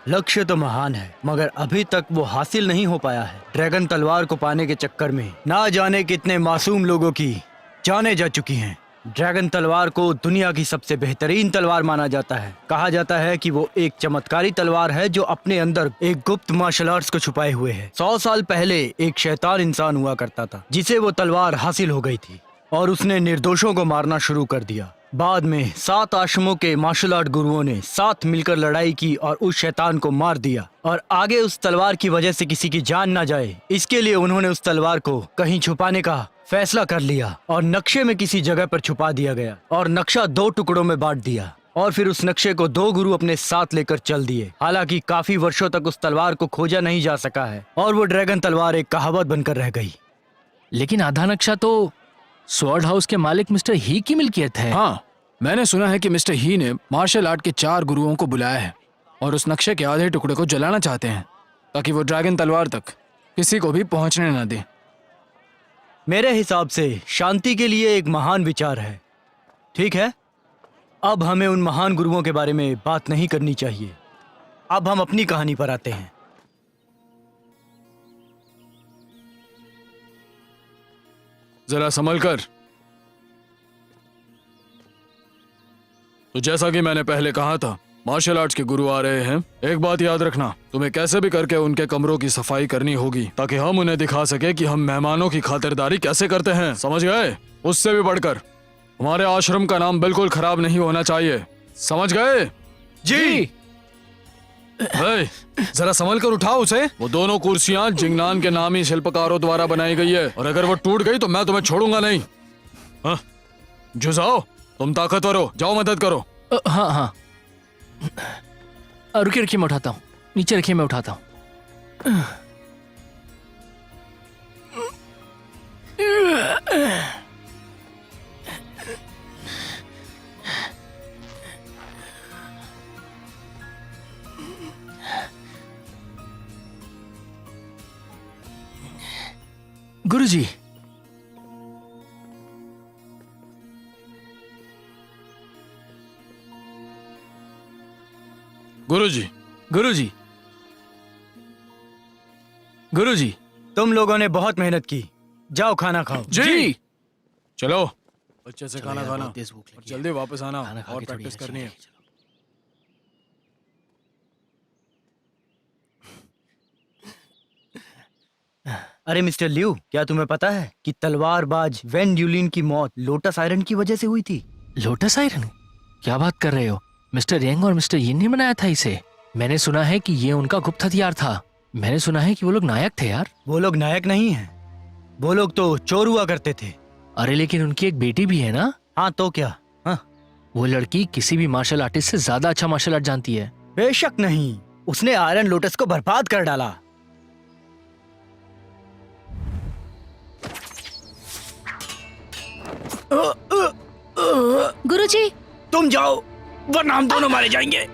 लक्ष्य तो महान है मगर अभी तक वो हासिल नहीं हो पाया है। ड्रैगन तलवार को पाने के चक्कर में ना जाने कितने मासूम लोगों की जानें जा चुकी हैं। ड्रैगन तलवार को दुनिया की सबसे बेहतरीन तलवार माना जाता है। कहा जाता है कि वो एक चमत्कारी तलवार है जो अपने अंदर एक गुप्त मार्शल आर्ट्स को छुपाए हुए है। 100 साल पहले एक शैतान इंसान हुआ करता था जिसे वो तलवार हासिल हो गई थी और उसने निर्दोषों को मारना शुरू कर दिया। बाद में 7 आश्रमों के मार्शल आर्ट गुरुओं ने साथ मिलकर लड़ाई की और उस शैतान को मार दिया और आगे उस तलवार की वजह से किसी की जान ना जाए इसके लिए उन्होंने उस तलवार को कहीं छुपाने का फैसला कर लिया और नक्शे में किसी जगह पर छुपा दिया गया और नक्शा 2 टुकड़ों में बांट दिया और फिर उस नक्शे को 2 गुरु अपने साथ लेकर चल दिए। हालांकि काफी वर्षों तक उस तलवार को खोजा नहीं जा सका है और वो ड्रैगन तलवार एक कहावत बनकर रह गई। लेकिन आधा नक्शा तो स्वॉर्ड हाउस के मालिक मिस्टर ही की मिल्कियत है। हाँ, मैंने सुना है कि मिस्टर ही ने मार्शल आर्ट के 4 गुरुओं को बुलाया है और उस नक्शे के आधे टुकड़े को जलाना चाहते हैं ताकि वो ड्रैगन तलवार तक किसी को भी पहुंचने न दे। मेरे हिसाब से शांति के लिए एक महान विचार है। ठीक है, अब हमें उन महान गुरुओं के बारे में बात नहीं करनी चाहिए। अब हम अपनी कहानी पर आते हैं। जरा संभल कर। तो जैसा कि मैंने पहले कहा था, मार्शल आर्ट्स के गुरु आ रहे हैं। एक बात याद रखना, तुम्हें कैसे भी करके उनके कमरों की सफाई करनी होगी ताकि हम उन्हें दिखा सके कि हम मेहमानों की खातिरदारी कैसे करते हैं। समझ गए? उससे भी बढ़कर हमारे आश्रम का नाम बिल्कुल खराब नहीं होना चाहिए। समझ गए? जी। जरा संभल कर उठाओ उसे। वो दोनों कुर्सियां जिंगनान के नामी शिल्पकारों द्वारा बनाई गई है और अगर वो टूट गई तो मैं तुम्हें छोड़ूंगा नहीं। हाँ, जुझाओ, तुम ताकतवर हो, जाओ मदद करो। हाँ हाँ, रुकिए रुकिए, मैं उठाता हूँ। नीचे रखिए, मैं उठाता हूँ। गुरुजी, गुरुजी, गुरुजी, गुरुजी, तुम लोगों ने बहुत मेहनत की, जाओ खाना खाओ। जी। चलो अच्छे से खाना यार, खाना बहुत तेज भूख और लगी है। जल्दी वापस आना खाना खा और के थोड़ी प्रैक्टिस एनर्जी करनी है। मिलेगी, चलो। अरे मिस्टर लिू, क्या तुम्हें पता है कि तलवारबाज वेन ड्यूलिन की मौत लोटस आयरन की वजह से हुई थी? Lotus iron? क्या बात कर रहे हो? मिस्टर यंग और मिस्टर यिन ने बनाया था इसे। मैंने सुना है कि ये उनका गुप्त हथियार था। मैंने सुना है कि वो लोग नायक थे यार। वो लोग नायक नहीं हैं, वो लोग तो चोर हुआ करते थे। अरे लेकिन उनकी एक बेटी भी है ना? हाँ तो क्या? हाँ, वो लड़की किसी भी मार्शल आर्टिस्ट से ज्यादा अच्छा मार्शल आर्ट जानती है। बेशक नहीं, उसने आयरन लोटस को बर्बाद कर डाला। गुरुजी, तुम जाओ वरना हम दोनों मारे जाएंगे।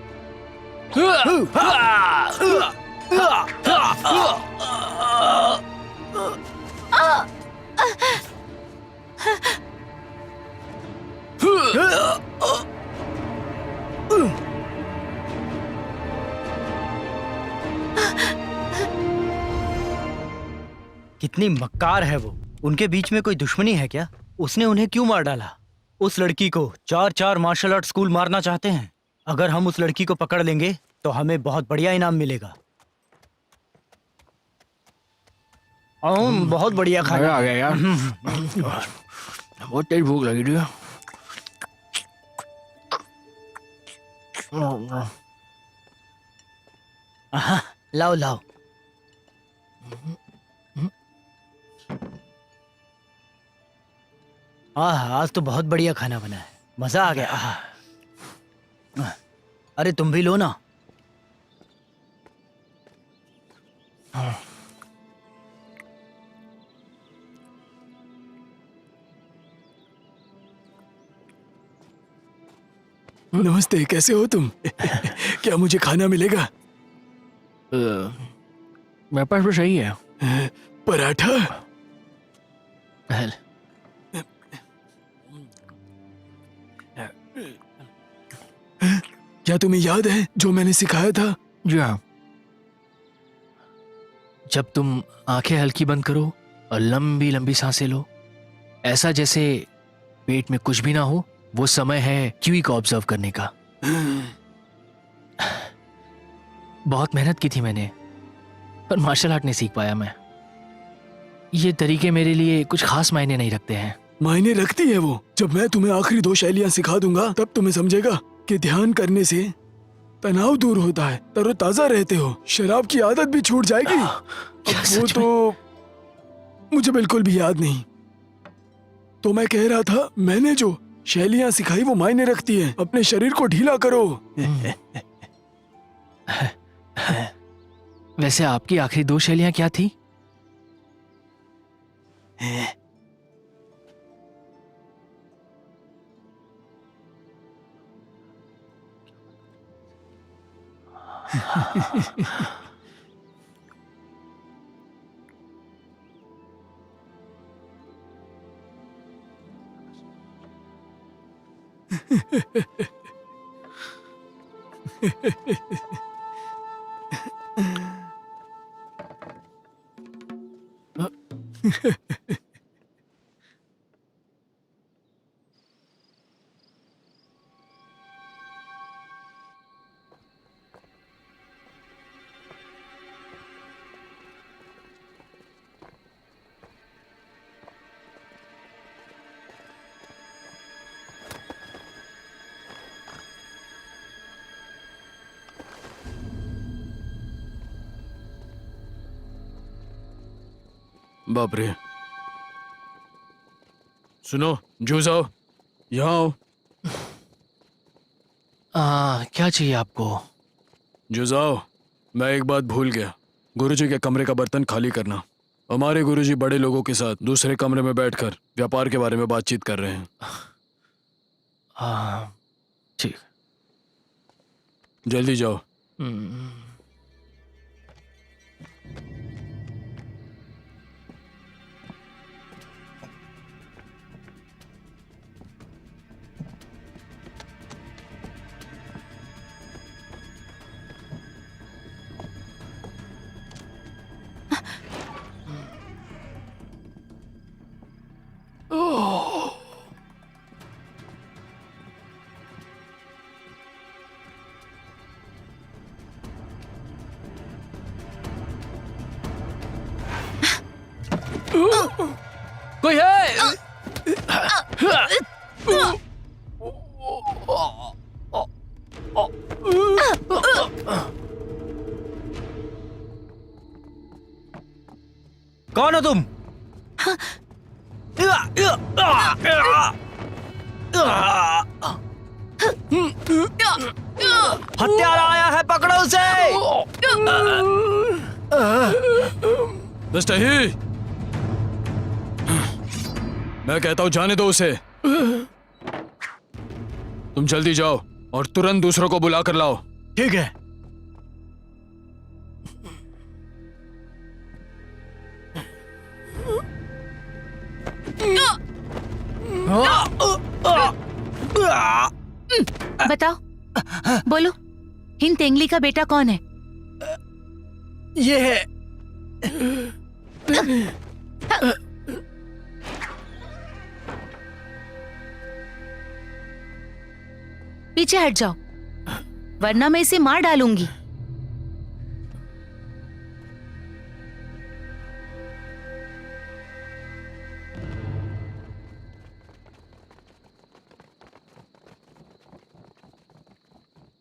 कितनी मक्कार है वो। उनके बीच में कोई दुश्मनी है क्या? उसने उन्हें क्यों मार डाला? उस लड़की को 4 मार्शल आर्ट स्कूल मारना चाहते हैं। अगर हम उस लड़की को पकड़ लेंगे तो हमें बहुत बढ़िया इनाम मिलेगा। बहुत बढ़िया खाना आ गया यार। बहुत तेज भूख लगी थी। आहा, लाओ लाओ। आज तो बहुत बढ़िया खाना बना है, मजा आ गया। अरे तुम भी लो ना। नमस्ते, कैसे हो तुम? क्या मुझे खाना मिलेगा? मेरे पास भी सही है। पराठा? हेल, क्या तुम्हें याद है जो मैंने सिखाया था? जी हाँ। जब तुम आंखें हल्की बंद करो और लंबी लंबी सांसें लो, ऐसा जैसे पेट में कुछ भी ना हो, वो समय है कीवी को ऑब्जर्व करने का। बहुत मेहनत की थी मैंने, पर मार्शल आर्ट नहीं सीख पाया मैं। ये तरीके मेरे लिए कुछ खास मायने नहीं रखते हैं। मायने रखती है वो। जब मैं तुम्हें आखिरी 2 शैलियां सिखा दूंगा तब तुम्हें समझेगा कि ध्यान करने से तनाव दूर होता है, तरोताजा रहते हो, शराब की आदत भी छूट जाएगी। क्या अब वो सच में? तो मुझे बिल्कुल भी याद नहीं। तो मैं कह रहा था, मैंने जो शैलियां सिखाई वो मायने रखती हैं। अपने शरीर को ढीला करो। वैसे आपकी आखिरी 2 शैलियां क्या थी? बाप रे। सुनो, जो जाओ, यहाँ आओ। क्या चाहिए आपको? जो जाओ, मैं एक बात भूल गया। गुरुजी के कमरे का बर्तन खाली करना। हमारे गुरुजी बड़े लोगों के साथ दूसरे कमरे में बैठकर व्यापार के बारे में बातचीत कर रहे हैं। ठीक। जल्दी जाओ। कोई है? कौन हो तुम? हत्यारा आया है, पकड़ो उसे। मिस्टर ही, मैं कहता हूं जाने दो उसे। तुम जल्दी जाओ और तुरंत दूसरों को बुला कर लाओ। ठीक है। बताओ, बोलो, हिंद तेंगली का बेटा कौन है? ये है। पीछे हट जाओ, वरना मैं इसे मार डालूंगी।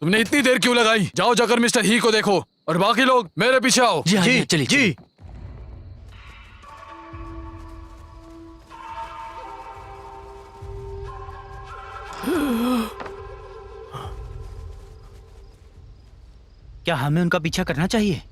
तुमने इतनी देर क्यों लगाई? जाओ जाकर मिस्टर ही को देखो और बाकी लोग मेरे पीछे आओ। जी हाँ, जी चलिए जी। क्या हमें उनका पीछा करना चाहिए?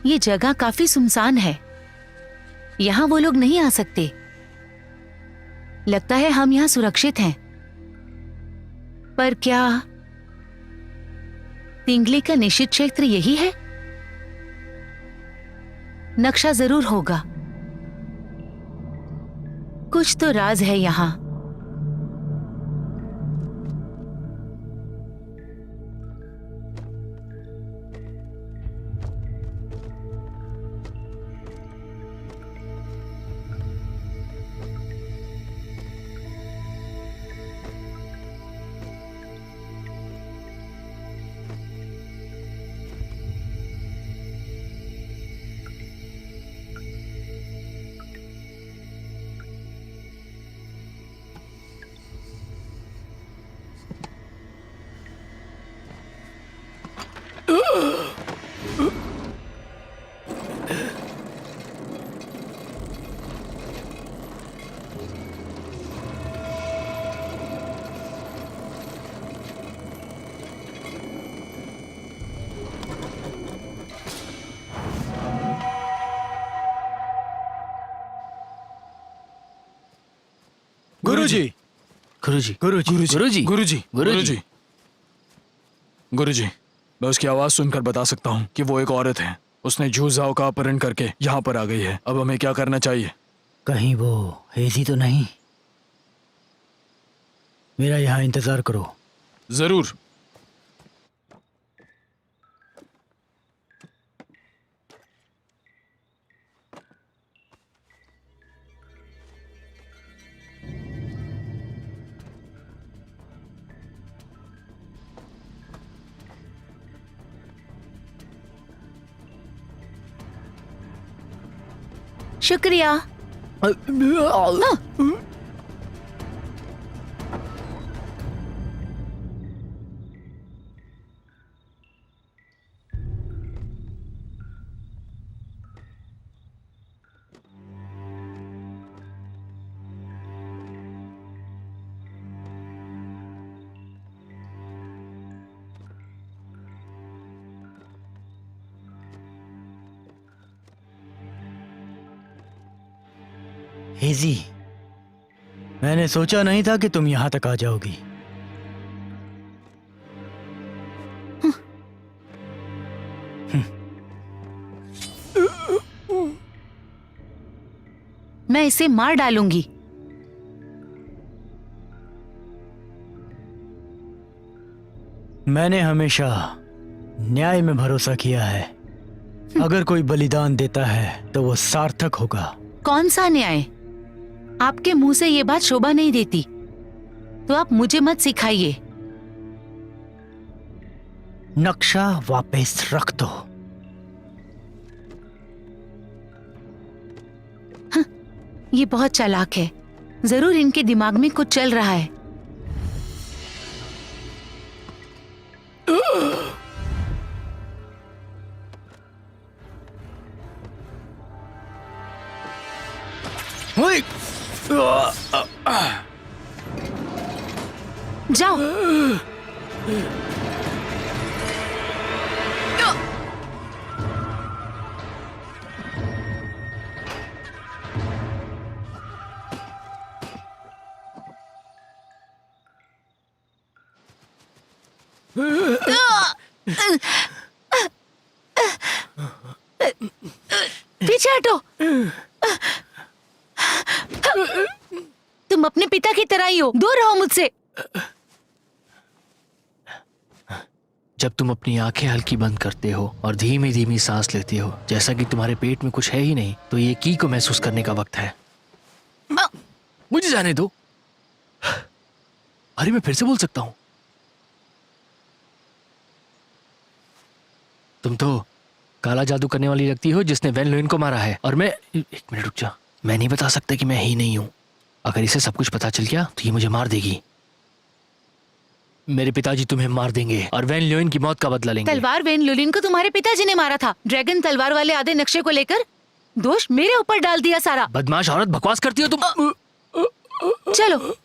ये जगह काफी सुनसान है, यहाँ वो लोग नहीं आ सकते। लगता है हम यहाँ सुरक्षित हैं। पर क्या तिंगली का निश्चित क्षेत्र यही है? नक्शा जरूर होगा, कुछ तो राज है यहाँ। गुरुजी, गुरुजी, गुरुजी, गुरुजी, गुरुजी, गुरुजी। गुरुजी, मैं उसकी आवाज सुनकर बता सकता हूँ कि वो एक औरत है। उसने झूझाओ का अपहरण करके यहाँ पर आ गई है। अब हमें क्या करना चाहिए? कहीं वो हेजी तो नहीं? मेरा यहाँ इंतजार करो। जरूर। शुक्रिया। हेजी, मैंने सोचा नहीं था कि तुम यहाँ तक आ जाओगी। मैं इसे मार डालूंगी। मैंने हमेशा न्याय में भरोसा किया है। अगर कोई बलिदान देता है तो वो सार्थक होगा। कौन सा न्याय? आपके मुंह से ये बात शोभा नहीं देती, तो आप मुझे मत सिखाइए। नक्शा वापस रख दो। ये बहुत चालाक है, जरूर इनके दिमाग में कुछ चल रहा है। जाओ। पीछे हटो। तुम अपने पिता की तरह ही हो, दूर रहो मुझसे। जब तुम अपनी आंखें हल्की बंद करते हो और धीमी धीमी सांस लेते हो, जैसा कि तुम्हारे पेट में कुछ है ही नहीं, तो ये की को महसूस करने का वक्त है। मुझे जाने दो। अरे मैं फिर से बोल सकता हूं। तुम तो काला जादू करने वाली लगती हो जिसने वैन लुइन को मारा है। और मैं, एक मिनट रुक जा, मैं नहीं बता सकता कि मैं ही नहीं हूं। अगर इसे सब कुछ पता चल गया तो ये मुझे मार देगी। मेरे पिताजी तुम्हें मार देंगे और वैन ल्यूइन की मौत का बदला लेंगे। तलवार वैन लुलिन को तुम्हारे पिताजी ने मारा था। ड्रैगन तलवार वाले आधे नक्शे को लेकर दोष मेरे ऊपर डाल दिया सारा। बदमाश औरत, बकवास करती हो तुम। चलो।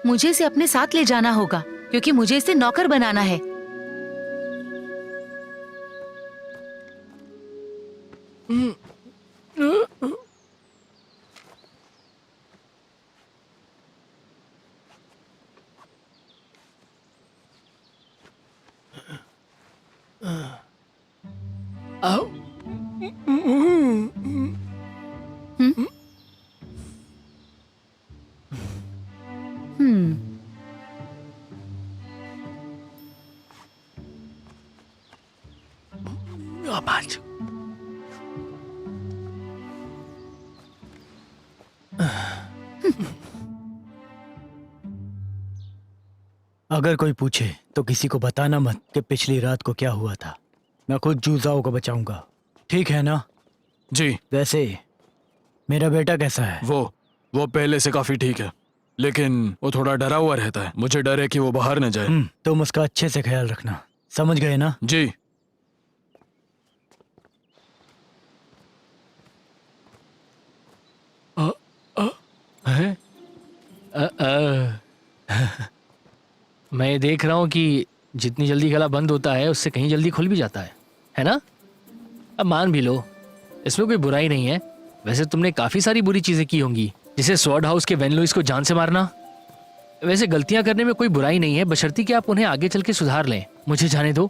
मुझे इसे अपने साथ ले जाना होगा क्योंकि मुझे इसे नौकर बनाना है। आओ। हम्म। आवाज। अगर कोई पूछे तो किसी को बताना मत कि पिछली रात को क्या हुआ था। मैं खुद जूजाओ को बचाऊंगा, ठीक है ना? जी। वैसे मेरा बेटा कैसा है? वो पहले से काफी ठीक है, लेकिन वो थोड़ा डरा हुआ रहता है। मुझे डर है कि वो बाहर न जाए। तुम उसका अच्छे से ख्याल रखना, समझ गए ना? जी। है? मैं देख रहा हूँ कि जितनी जल्दी गला बंद होता है उससे कहीं जल्दी खुल भी जाता है ना? अब मान भी लो, इसमें कोई बुराई नहीं है। वैसे तुमने काफी सारी बुरी चीजें की होंगी, जैसे स्वॉर्ड हाउस के वेन लुइस को जान से मारना। वैसे गलतियां करने में कोई बुराई नहीं है, बशर्ते कि आप उन्हें आगे चल के सुधार लें। मुझे जाने दो,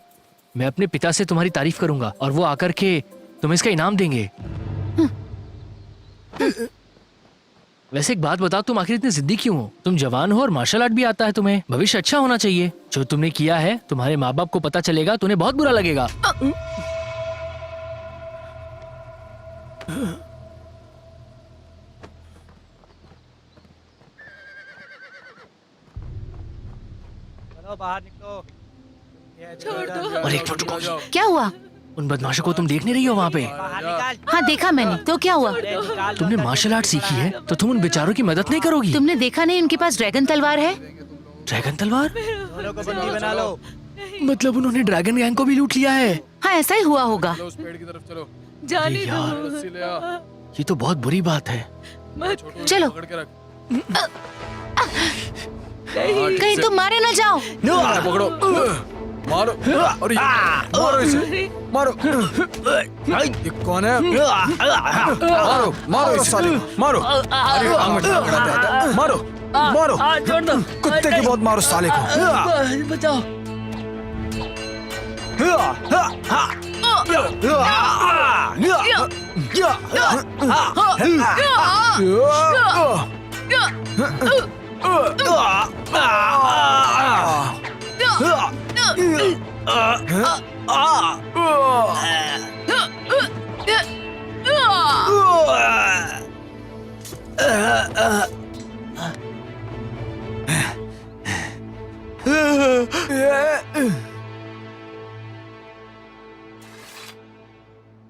मैं अपने पिता से तुम्हारी तारीफ करूंगा और वो आकर के तुम्हें इसका इनाम देंगे। वैसे एक बात बताओ, तुम आखिर इतने जिद्दी क्यों हो? तुम जवान हो और मार्शल आर्ट भी आता है तुम्हें, भविष्य अच्छा होना चाहिए। जो तुमने किया है तुम्हारे माँ बाप को पता चलेगा तो उन्हें बहुत बुरा लगेगा। चलो बाहर निकलो। छोड़ दो। और एक मिनट रुको, क्या हुआ? उन बदमाशों को तुम देख नहीं रही हो वहाँ पे? हाँ देखा मैंने, तो क्या हुआ? तुमने मार्शल आर्ट सीखी है तो तुम उन बेचारों की मदद नहीं करोगी? तुमने देखा नहीं उनके पास ड्रैगन तलवार है? ड्रैगन तलवार? दोनों को बंदी बना लो। मतलब उन्होंने ड्रैगन गैंग को भी लूट लिया है? हाँ ऐसा ही हुआ होगा। उस पेड़ की तरफ चलो। जाने यार, दो। रस्सी ले आ। ये तो बहुत बुरी बात है। चलो, पकड़ के रख। कहीं तुम मारे ना जाओ। पकड़ो, मारो। और मारो इसे, मारो। ये कौन है? मारो, मारो इस साले को, मारो। अरे आंख में टकराते आता है। मारो, मारो। छोड़ दो। कुत्ते की बहुत मारो साले को। बचाओ।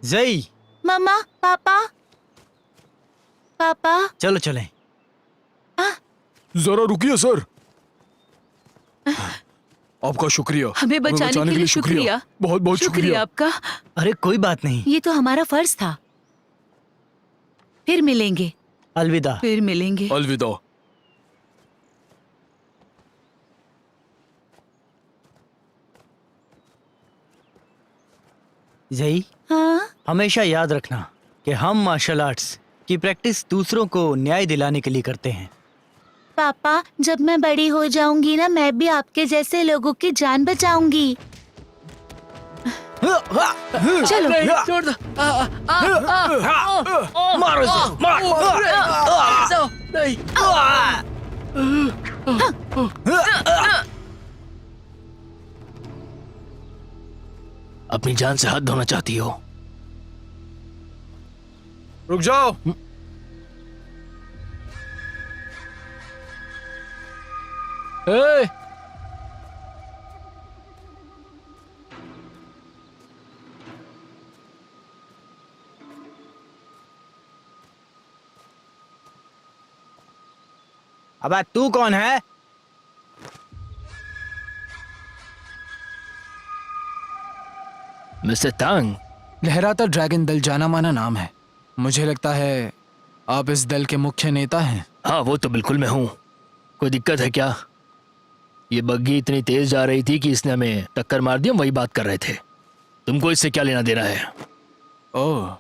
जई, मम्मा, पापा, पापा। चलो चलें। जरा रुकिए सर। आपका शुक्रिया, हमें बचाने के लिए शुक्रिया। बहुत बहुत शुक्रिया आपका। अरे कोई बात नहीं, ये तो हमारा फर्ज था। फिर मिलेंगे, अलविदा। फिर मिलेंगे। अलविदा। जई, हाँ? हमेशा याद रखना कि हम मार्शल आर्ट्स की प्रैक्टिस दूसरों को न्याय दिलाने के लिए करते हैं। पापा, जब मैं बड़ी हो जाऊंगी ना, मैं भी आपके जैसे लोगों की जान बचाऊंगी। चलो। छोड़ दो। मारो इसे, मारो। नहीं। अपनी जान से हाथ धोना चाहती हो? रुक जाओ। ए! अबे तू कौन है? मिस्टर तांग, लहराता ड्रैगन दल जाना माना नाम है। मुझे लगता है आप इस दल के मुख्य नेता हैं। हाँ वो तो बिल्कुल मैं हूँ। कोई दिक्कत है क्या? ये बग्गी इतनी तेज जा रही थी कि इसने हमें टक्कर मार दी। हम वही बात कर रहे थे। तुमको इससे क्या लेना देना है? ओह,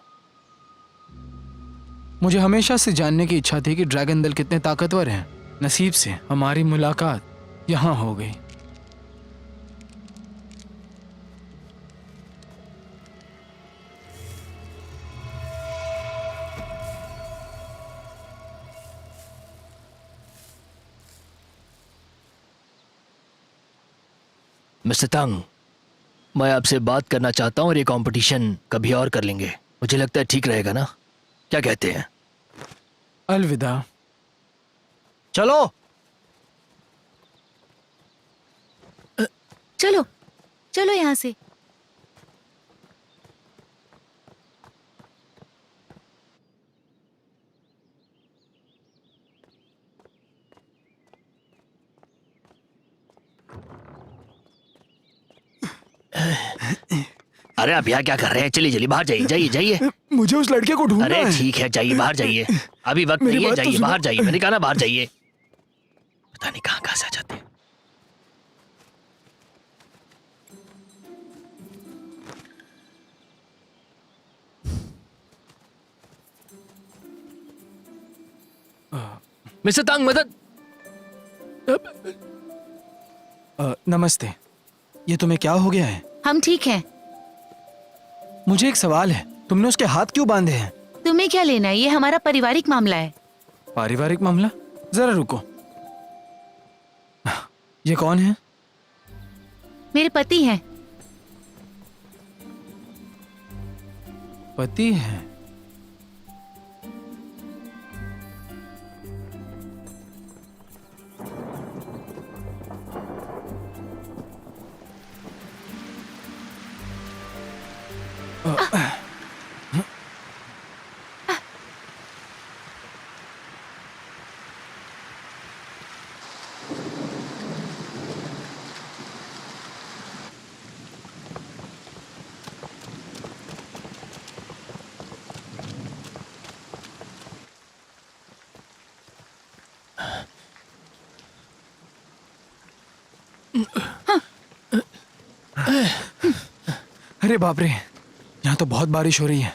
मुझे हमेशा से जानने की इच्छा थी कि ड्रैगन दल कितने ताकतवर हैं। नसीब से हमारी मुलाकात यहाँ हो गई। मिस्टर तंग, मैं आपसे बात करना चाहता हूँ और ये कंपटीशन कभी और कर लेंगे। मुझे लगता है ठीक रहेगा ना? क्या कहते हैं? अलविदा। चलो। चलो चलो यहाँ से। अरे आप यहाँ क्या कर रहे हैं? चलिए चलिए बाहर जाइए, जाइए जाइए। मुझे उस लड़के को ढूंढना अरे है। ठीक है, जाइए बाहर जाइए। अभी वक्त मेरी नहीं है, बात तो जाइए सुनो। बाहर जाइए। मैंने कहा ना बाहर जाइए। पता नहीं कहाँ कहाँ से आ जाते हैं। मिस्टर तंग, मदद। नमस्ते। ये तुम्हें क्या हो गया है? हम ठीक हैं। मुझे एक सवाल है, तुमने उसके हाथ क्यों बांधे हैं? तुम्हें क्या लेना है? ये हमारा पारिवारिक मामला है। पारिवारिक मामला? जरा रुको। ये कौन है? मेरे पति हैं। पति है? अरे बाप रे, यहाँ तो बहुत बारिश हो रही है।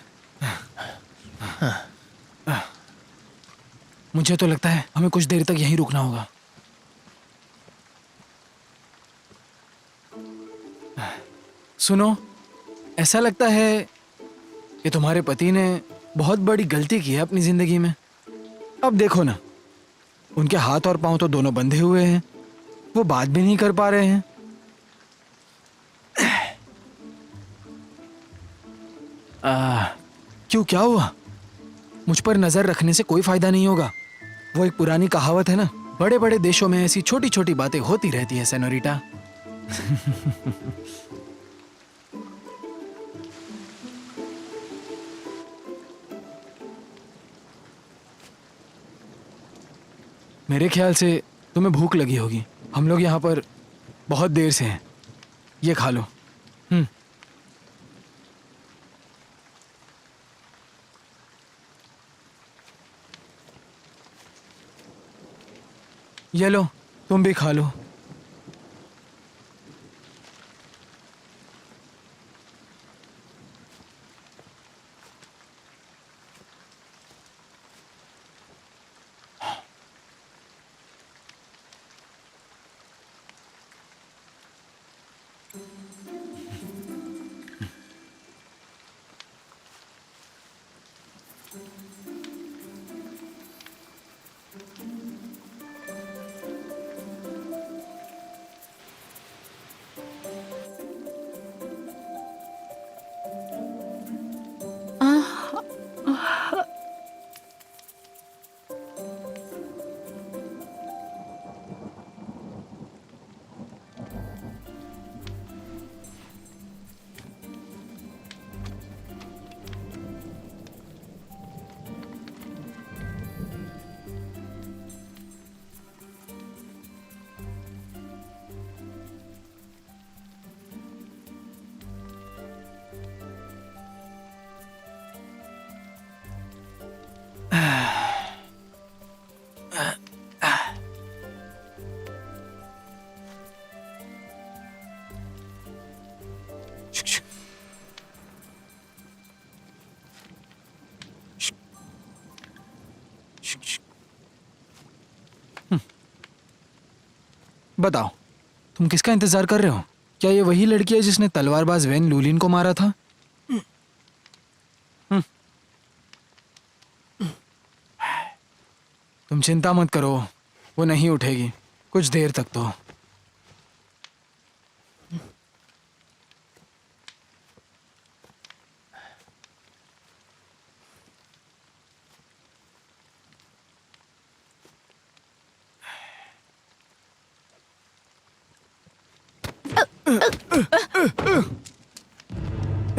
मुझे तो लगता है हमें कुछ देर तक यहीं रुकना होगा। सुनो, ऐसा लगता है कि तुम्हारे पति ने बहुत बड़ी गलती की है अपनी जिंदगी में। अब देखो ना, उनके हाथ और पांव तो दोनों बंधे हुए हैं, वो बात भी नहीं कर पा रहे हैं। क्यों, क्या हुआ? मुझ पर नजर रखने से कोई फायदा नहीं होगा। वो एक पुरानी कहावत है ना, बड़े बड़े देशों में ऐसी छोटी छोटी बातें होती रहती है सेनोरिटा। मेरे ख्याल से तुम्हें भूख लगी होगी। हम लोग यहाँ पर बहुत देर से हैं। ये खा लो। ये लो, तुम भी खा लो। बताओ, तुम किसका इंतजार कर रहे हो? क्या ये वही लड़की है जिसने तलवारबाज वेन लूलिन को मारा था? तुम चिंता मत करो, वो नहीं उठेगी कुछ देर तक तो।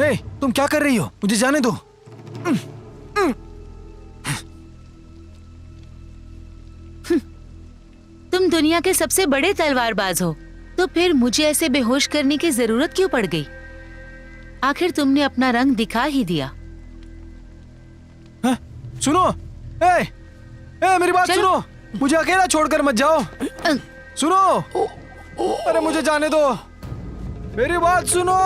ए, तुम क्या कर रही हो? मुझे जाने दो। तुम दुनिया के सबसे बड़े तलवारबाज हो, तो फिर मुझे ऐसे बेहोश करने की जरूरत क्यों पड़ गई? आखिर तुमने अपना रंग दिखा ही दिया। हाँ? सुनो, मेरी बात सुनो, मुझे अकेला छोड़कर मत जाओ। सुनो, अरे मुझे जाने दो, मेरी बात सुनो।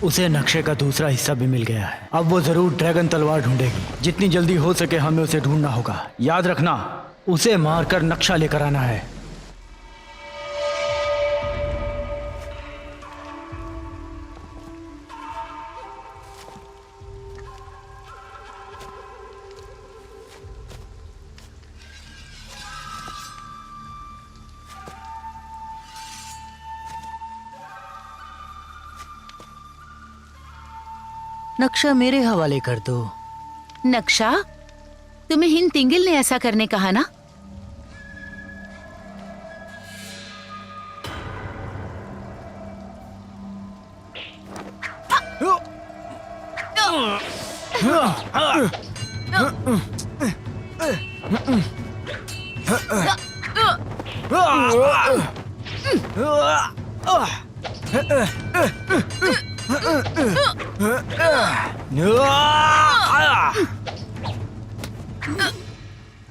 उसे नक्शे का दूसरा हिस्सा भी मिल गया है। अब वो जरूर ड्रैगन तलवार ढूंढेगी। जितनी जल्दी हो सके हमें उसे ढूंढना होगा। याद रखना, उसे मारकर नक्शा लेकर आना है। नक्शा मेरे हवाले कर दो। नक्शा? तुम्हें हिंद तिंगिल ने ऐसा करने कहा ना?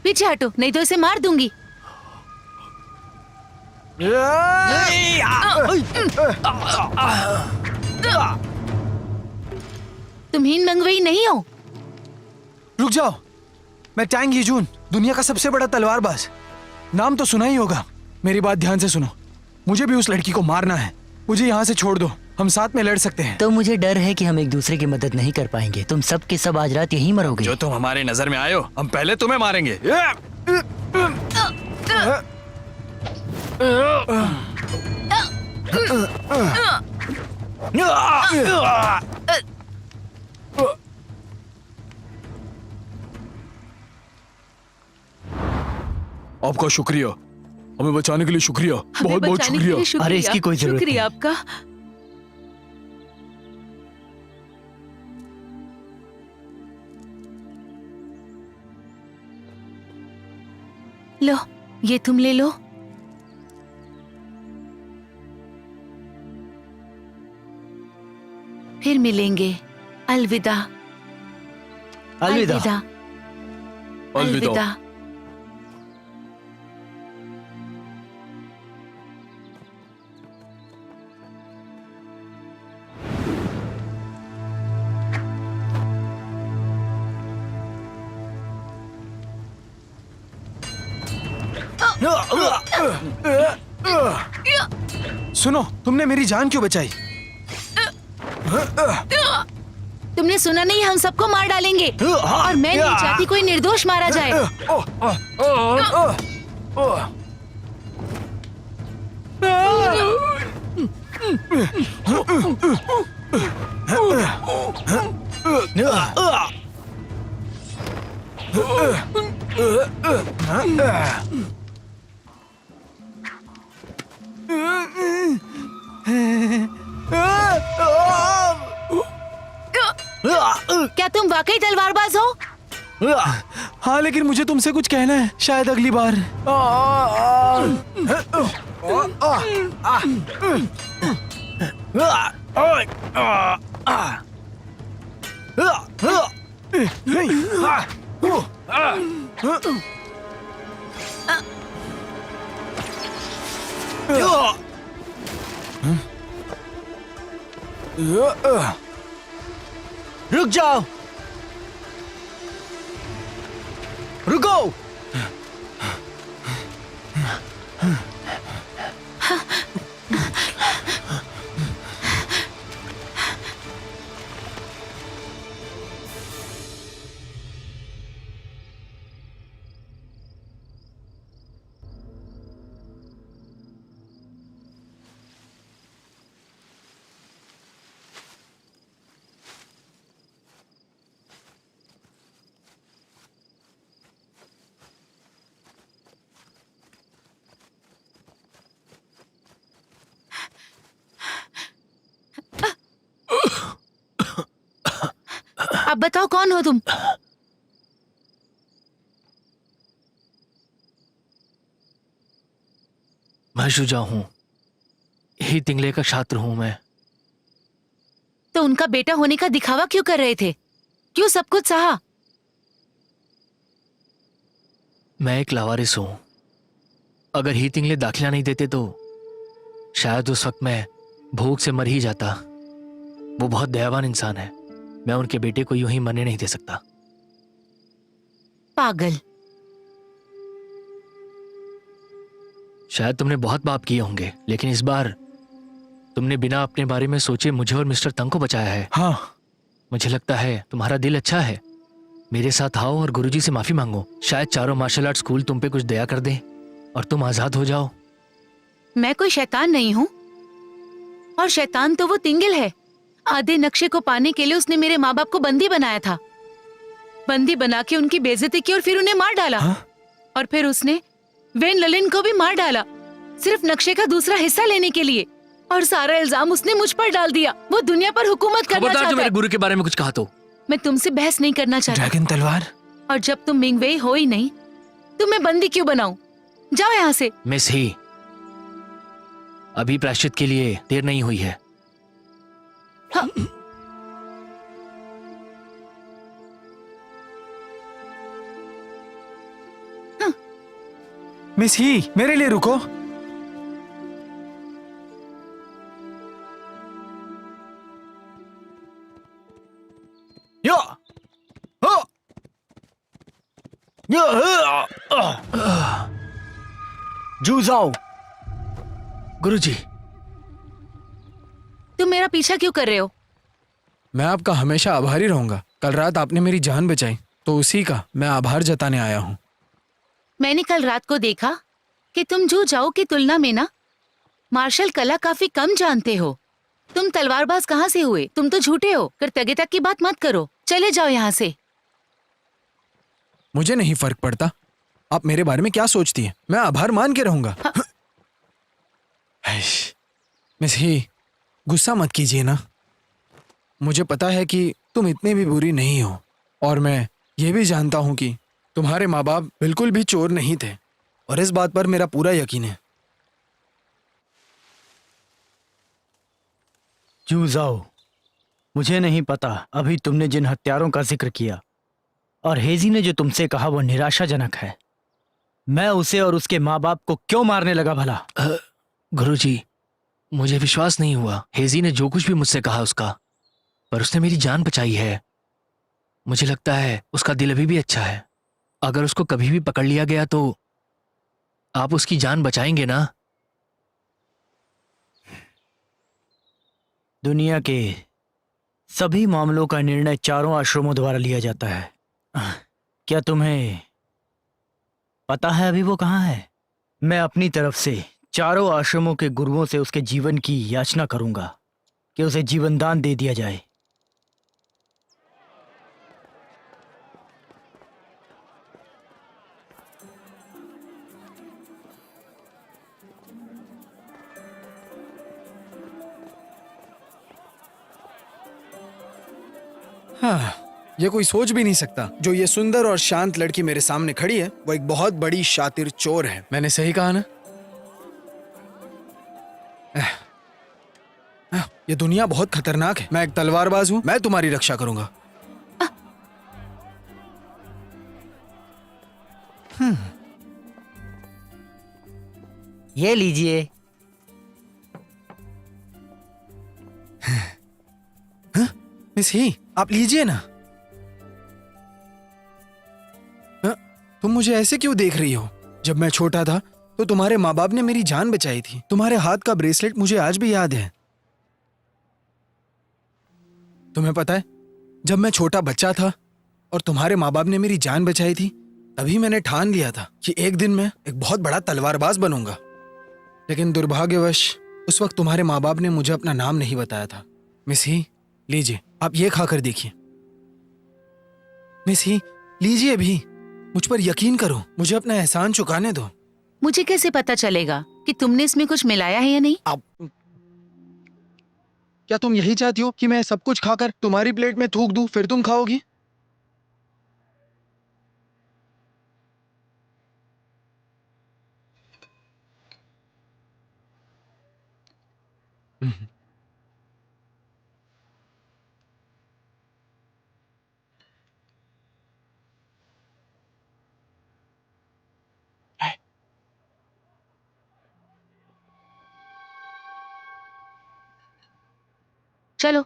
पीछे हटो, नहीं तो इसे मार दूंगी। तुम हिंद मंगवई नहीं हो? रुक जाओ, मैं टैंग यीजून, दुनिया का सबसे बड़ा तलवारबाज। नाम तो सुना ही होगा। मेरी बात ध्यान से सुनो, मुझे भी उस लड़की को मारना है। मुझे यहाँ से छोड़ दो, हम साथ में लड़ सकते हैं। तो मुझे डर है कि हम एक दूसरे की मदद नहीं कर पाएंगे। तुम सब के सब आज रात यहीं मरोगे। जो तुम हमारी नजर में आए हो, हम पहले तुम्हें मारेंगे। आपका शुक्रिया, हमें बचाने के लिए शुक्रिया, बहुत बहुत शुक्रिया। अरे इसकी कोई जरूरत शुक्रिया नहीं। आपका। लो, ये तुम ले लो। फिर मिलेंगे। अलविदा। अलविदा। अलविदा। अलविदा। सुनो, तुमने मेरी जान क्यों बचाई? तुमने सुना नहीं, हम सबको मार डालेंगे और मैं नहीं चाहती कोई निर्दोष मारा जाए। क्या तुम वाकई तलवारबाज हो? हाँ, लेकिन मुझे तुमसे कुछ कहना है, शायद अगली बार। रुक जाओ। रुको। अब बताओ कौन हो तुम? मैं शुजा हूं, ही तिंगले का छात्र हूं मैं। तो उनका बेटा होने का दिखावा क्यों कर रहे थे? क्यों सब कुछ सहा? मैं एक लावारिस हूं। अगर ही तिंगले दाखिला नहीं देते तो शायद उस वक्त मैं भूख से मर ही जाता। वो बहुत दयावान इंसान है, मैं उनके बेटे को यूं ही मरने नहीं दे सकता। पागल। शायद तुमने बहुत पाप किए होंगे, लेकिन इस बार तुमने बिना अपने बारे में सोचे मुझे और मिस्टर तंग को बचाया है। हाँ, मुझे लगता है तुम्हारा दिल अच्छा है। मेरे साथ आओ और गुरुजी से माफी मांगो। शायद चारों मार्शल आर्ट स्कूल तुम पे कुछ दया कर दें और तुम आजाद हो जाओ। मैं कोई शैतान नहीं हूँ, और शैतान तो वो तिंगल है। आधे नक्शे को पाने के लिए उसने मेरे माँ बाप को बंदी बनाया था। बंदी बना के उनकी बेइज्जती की और फिर उन्हें मार डाला। हाँ? और फिर उसने वेन ललिन को भी मार डाला, सिर्फ नक्शे का दूसरा हिस्सा लेने के लिए। और सारा इल्जाम उसने मुझ पर डाल दिया। वो दुनिया पर हुकूमत करना खबरदार जो चाहता मेरे है। गुरु के बारे में कुछ कहा तो। मैं तुमसे बहस नहीं करना चाहता। ड्रैगन तलवार। और जब तुम मिंगवेई हो ही नहीं तो मैं बंदी क्यों बनाऊं? जाओ यहाँ से। मिस ही, अभी प्रायश्चित के लिए देर नहीं हुई है। हाँ। मिस ही, मेरे लिए रुको। या हाँ। या हाँ। जू जाओ। गुरुजी, तुम मेरा पीछा क्यों कर रहे हो? मैं आपका हमेशा आभारी रहूंगा। कल रात आपने मेरी जान बचाई, तो उसी का मैं आभार जताने आया हूँ। मैंने कल रात को देखा कि तुम जू जाओ की तुलना में ना मार्शल कला काफी कम जानते हो। तुम तलवारबाज कहाँ से हुए? तुम तो झूठे हो। कृतज्ञता की बात मत करो, चले जाओ यहाँ से। मुझे नहीं फर्क पड़ता आप मेरे बारे में क्या सोचती हैं। मैं आभार मान के रहूंगा। हाँ। मिस ही, गुस्सा मत कीजिए ना। मुझे पता है कि तुम इतने भी बुरी नहीं हो, और मैं ये भी जानता हूं कि तुम्हारे माँ बाप बिल्कुल भी चोर नहीं थे, और इस बात पर मेरा पूरा यकीन है। जू जाओ, मुझे नहीं पता अभी तुमने जिन हत्यारों का जिक्र किया और हेजी ने जो तुमसे कहा वो निराशाजनक है। मैं उसे और उसके माँ बाप को क्यों मारने लगा भला? गुरुजी, मुझे विश्वास नहीं हुआ। हेजी ने जो कुछ भी मुझसे कहा उसका, पर उसने मेरी जान बचाई है। मुझे लगता है उसका दिल अभी भी अच्छा है। अगर उसको कभी भी पकड़ लिया गया तो आप उसकी जान बचाएंगे ना? दुनिया के सभी मामलों का निर्णय चारों आश्रमों द्वारा लिया जाता है। क्या तुम्हें पता है अभी वो कहाँ है? मैं अपनी तरफ से चारों आश्रमों के गुरुओं से उसके जीवन की याचना करूंगा कि उसे जीवन दान दे दिया जाए। हाँ, ये कोई सोच भी नहीं सकता जो ये सुंदर और शांत लड़की मेरे सामने खड़ी है वो एक बहुत बड़ी शातिर चोर है। मैंने सही कहा ना? ये दुनिया बहुत खतरनाक है। मैं एक तलवारबाज हूँ, मैं तुम्हारी रक्षा करूंगा। ये लीजिए। मिस ही, आप लीजिए ना। तुम मुझे ऐसे क्यों देख रही हो? जब मैं छोटा था तो तुम्हारे माँ बाप ने मेरी जान बचाई थी। तुम्हारे हाथ का ब्रेसलेट मुझे आज भी याद है। तुम्हें पता है, जब मैं छोटा बच्चा था और तुम्हारे माँ बाप ने मेरी जान बचाई थी, तभी मैंने ठान लिया था कि एक दिन मैं एक बहुत बड़ा तलवारबाज बनूंगा। लेकिन दुर्भाग्यवश उस वक्त तुम्हारे माँ बाप ने मुझे अपना नाम नहीं बताया था। मिस ही, लीजिए, आप ये खाकर देखिए। मिस ही, लीजिए भी, मुझ पर यकीन करो, मुझे अपना एहसान चुकाने दो। मुझे कैसे पता चलेगा कि तुमने इसमें कुछ मिलाया है या नहीं? आप क्या तुम यही चाहती हो कि मैं सब कुछ खाकर तुम्हारी प्लेट में थूक दूं, फिर तुम खाओगी? चलो।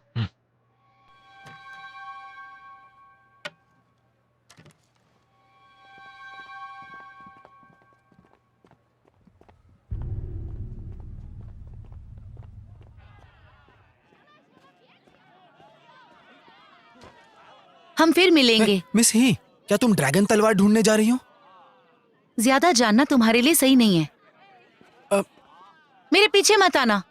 हम फिर मिलेंगे। मिस ही, क्या तुम ड्रैगन तलवार ढूंढने जा रही हो? ज्यादा जानना तुम्हारे लिए सही नहीं है। अब- मेरे पीछे मत आना।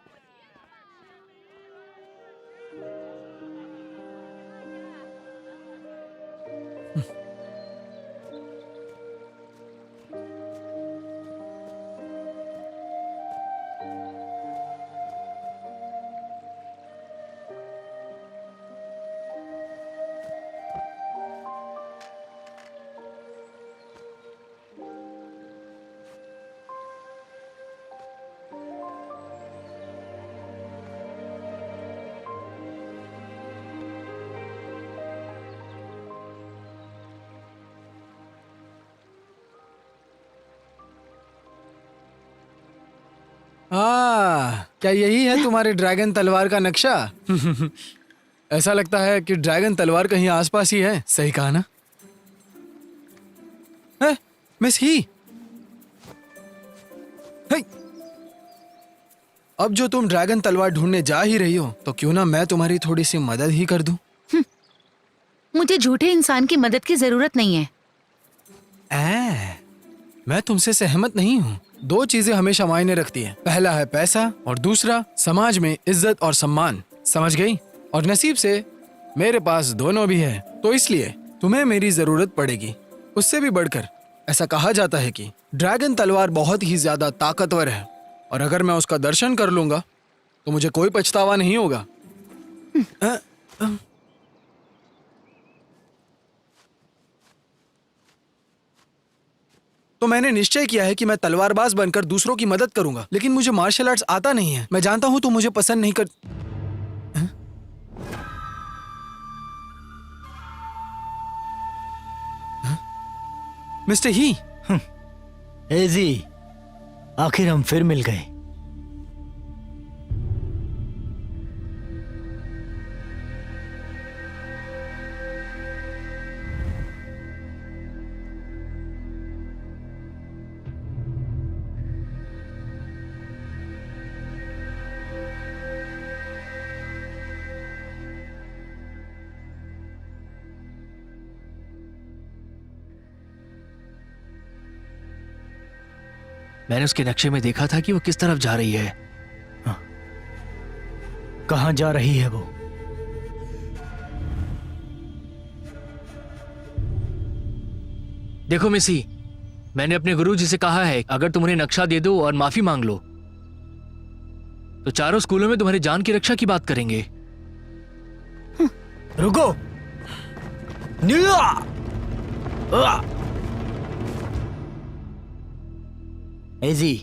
क्या यही है तुम्हारे ड्रैगन तलवार का नक्शा? ऐसा लगता है कि ड्रैगन तलवार कहीं आसपास ही है। सही कहा ना? मिस ही, हे! अब जो तुम ड्रैगन तलवार ढूंढने जा ही रही हो, तो क्यों ना मैं तुम्हारी थोड़ी सी मदद ही कर दूं? मुझे झूठे इंसान की मदद की जरूरत नहीं है। मैं तुमसे सहमत नहीं हूँ। दो चीजें हमेशा मायने रखती हैं। पहला है पैसा और दूसरा समाज में इज्जत और सम्मान। समझ गई? और नसीब से मेरे पास दोनों भी है, तो इसलिए तुम्हें मेरी जरूरत पड़ेगी। उससे भी बढ़कर ऐसा कहा जाता है कि ड्रैगन तलवार बहुत ही ज्यादा ताकतवर है और अगर मैं उसका दर्शन कर लूंगा तो मुझे कोई पछतावा नहीं होगा। तो मैंने निश्चय किया है कि मैं तलवारबाज बनकर दूसरों की मदद करूंगा, लेकिन मुझे मार्शल आर्ट्स आता नहीं है। मैं जानता हूं तुम मुझे पसंद नहीं कर। मिस्टर ही, एजी, आखिर हम फिर मिल गए। मैंने उसके नक्शे में देखा था कि वो किस तरफ जा रही है। कहाँ जा रही है वो? देखो मिसी, मैंने अपने गुरुजी से कहा है अगर तुम उन्हें नक्शा दे दो और माफी मांग लो तो चारों स्कूलों में तुम्हारी जान की रक्षा की बात करेंगे। रुको। एजी,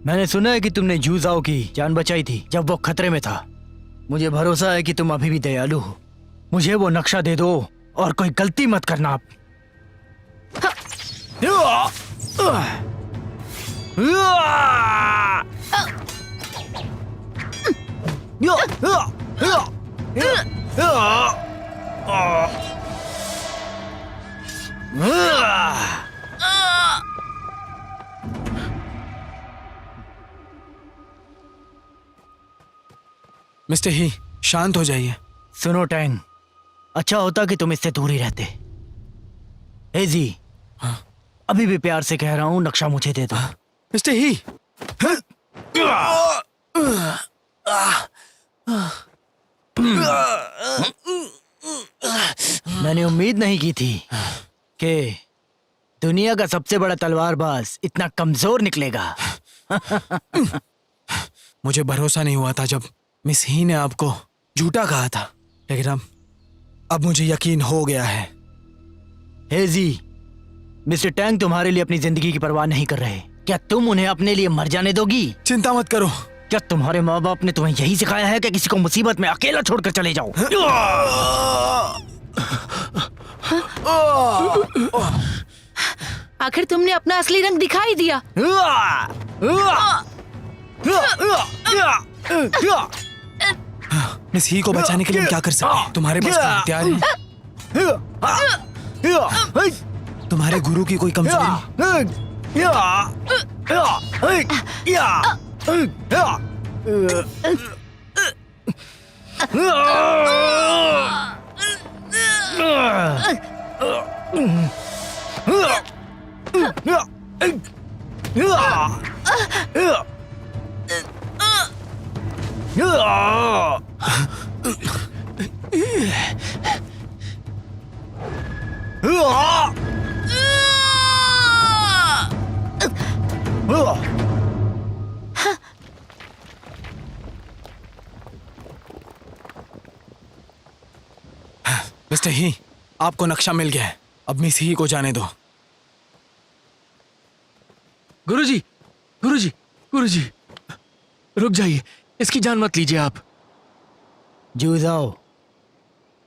मैंने सुना है कि तुमने जूजाओ की जान बचाई थी जब वो खतरे में था। मुझे भरोसा है कि तुम अभी भी दयालु हो। मुझे वो नक्शा दे दो और कोई गलती मत करना आप। मिस्टर ही, शांत हो जाइए। सुनो टैंग, अच्छा होता कि तुम इससे दूर ही रहते। हेजी, अभी भी प्यार से कह रहा हूँ, नक्शा मुझे दे दो। मिस्टर ही, मैंने उम्मीद नहीं की थी कि दुनिया का सबसे बड़ा तलवारबाज इतना कमजोर निकलेगा। मुझे भरोसा नहीं हुआ था जब मिस ही ने आपको झूठा कहा था, लेकिन अब मुझे यकीन हो गया है। हेजी, मिस्टर टैंग तुम्हारे लिए अपनी जिंदगी की परवाह नहीं कर रहे। क्या तुम उन्हें अपने लिए मर जाने दोगी? चिंता मत करो। क्या तुम्हारे माँ बाप ने तुम्हें यही सिखाया है कि किसी को मुसीबत में अकेला छोड़कर चले जाओ? आखिर तुमने अपना असली रंग दिखा ही दिया। मिस ही को बचाने के लिए हम क्या कर सकते हैं? तुम्हारे पास कोई हथियार है? तुम्हारे गुरु की कोई कमजोरी? मिस्टर ही, आपको नक्शा मिल गया है। अब मिस ही को जाने दो। गुरुजी, गुरुजी, गुरुजी, रुक जाइए, इसकी जान मत लीजिए आप। जूझाओ,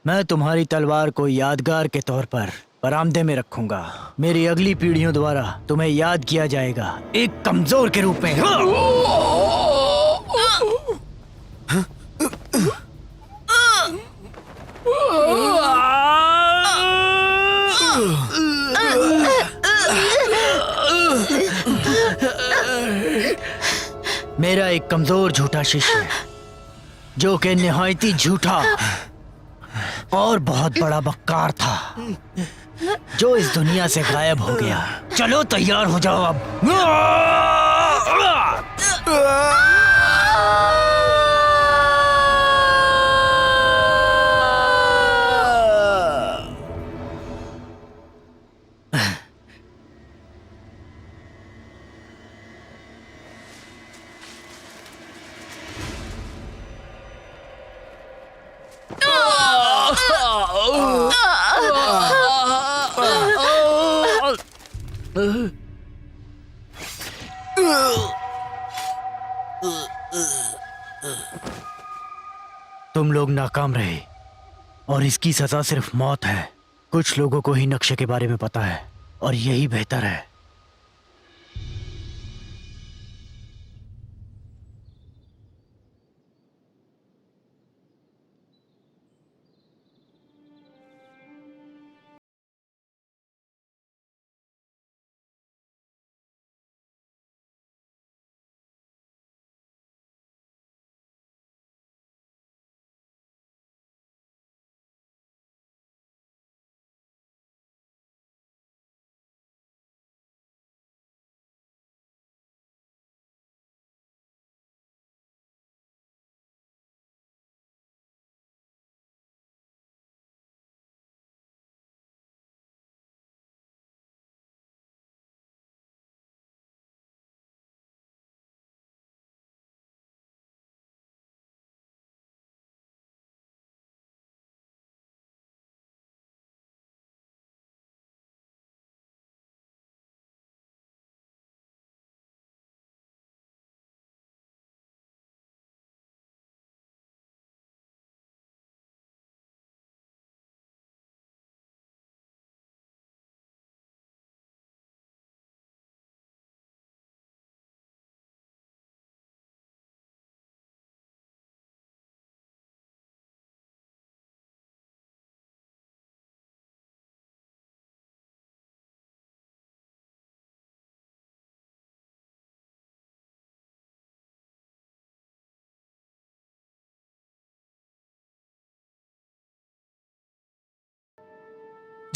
मैं तुम्हारी तलवार को यादगार के तौर पर बरामदे में रखूंगा। मेरी अगली पीढ़ियों द्वारा तुम्हें याद किया जाएगा एक कमजोर के रूप में। मेरा एक कमजोर झूठा शिष्य जो कि निहायती झूठा और बहुत बड़ा बक्कार था, जो इस दुनिया से गायब हो गया। चलो तैयार हो जाओ अब। तुम लोग नाकाम रहे और इसकी सजा सिर्फ मौत है। कुछ लोगों को ही नक्शे के बारे में पता है और यही बेहतर है।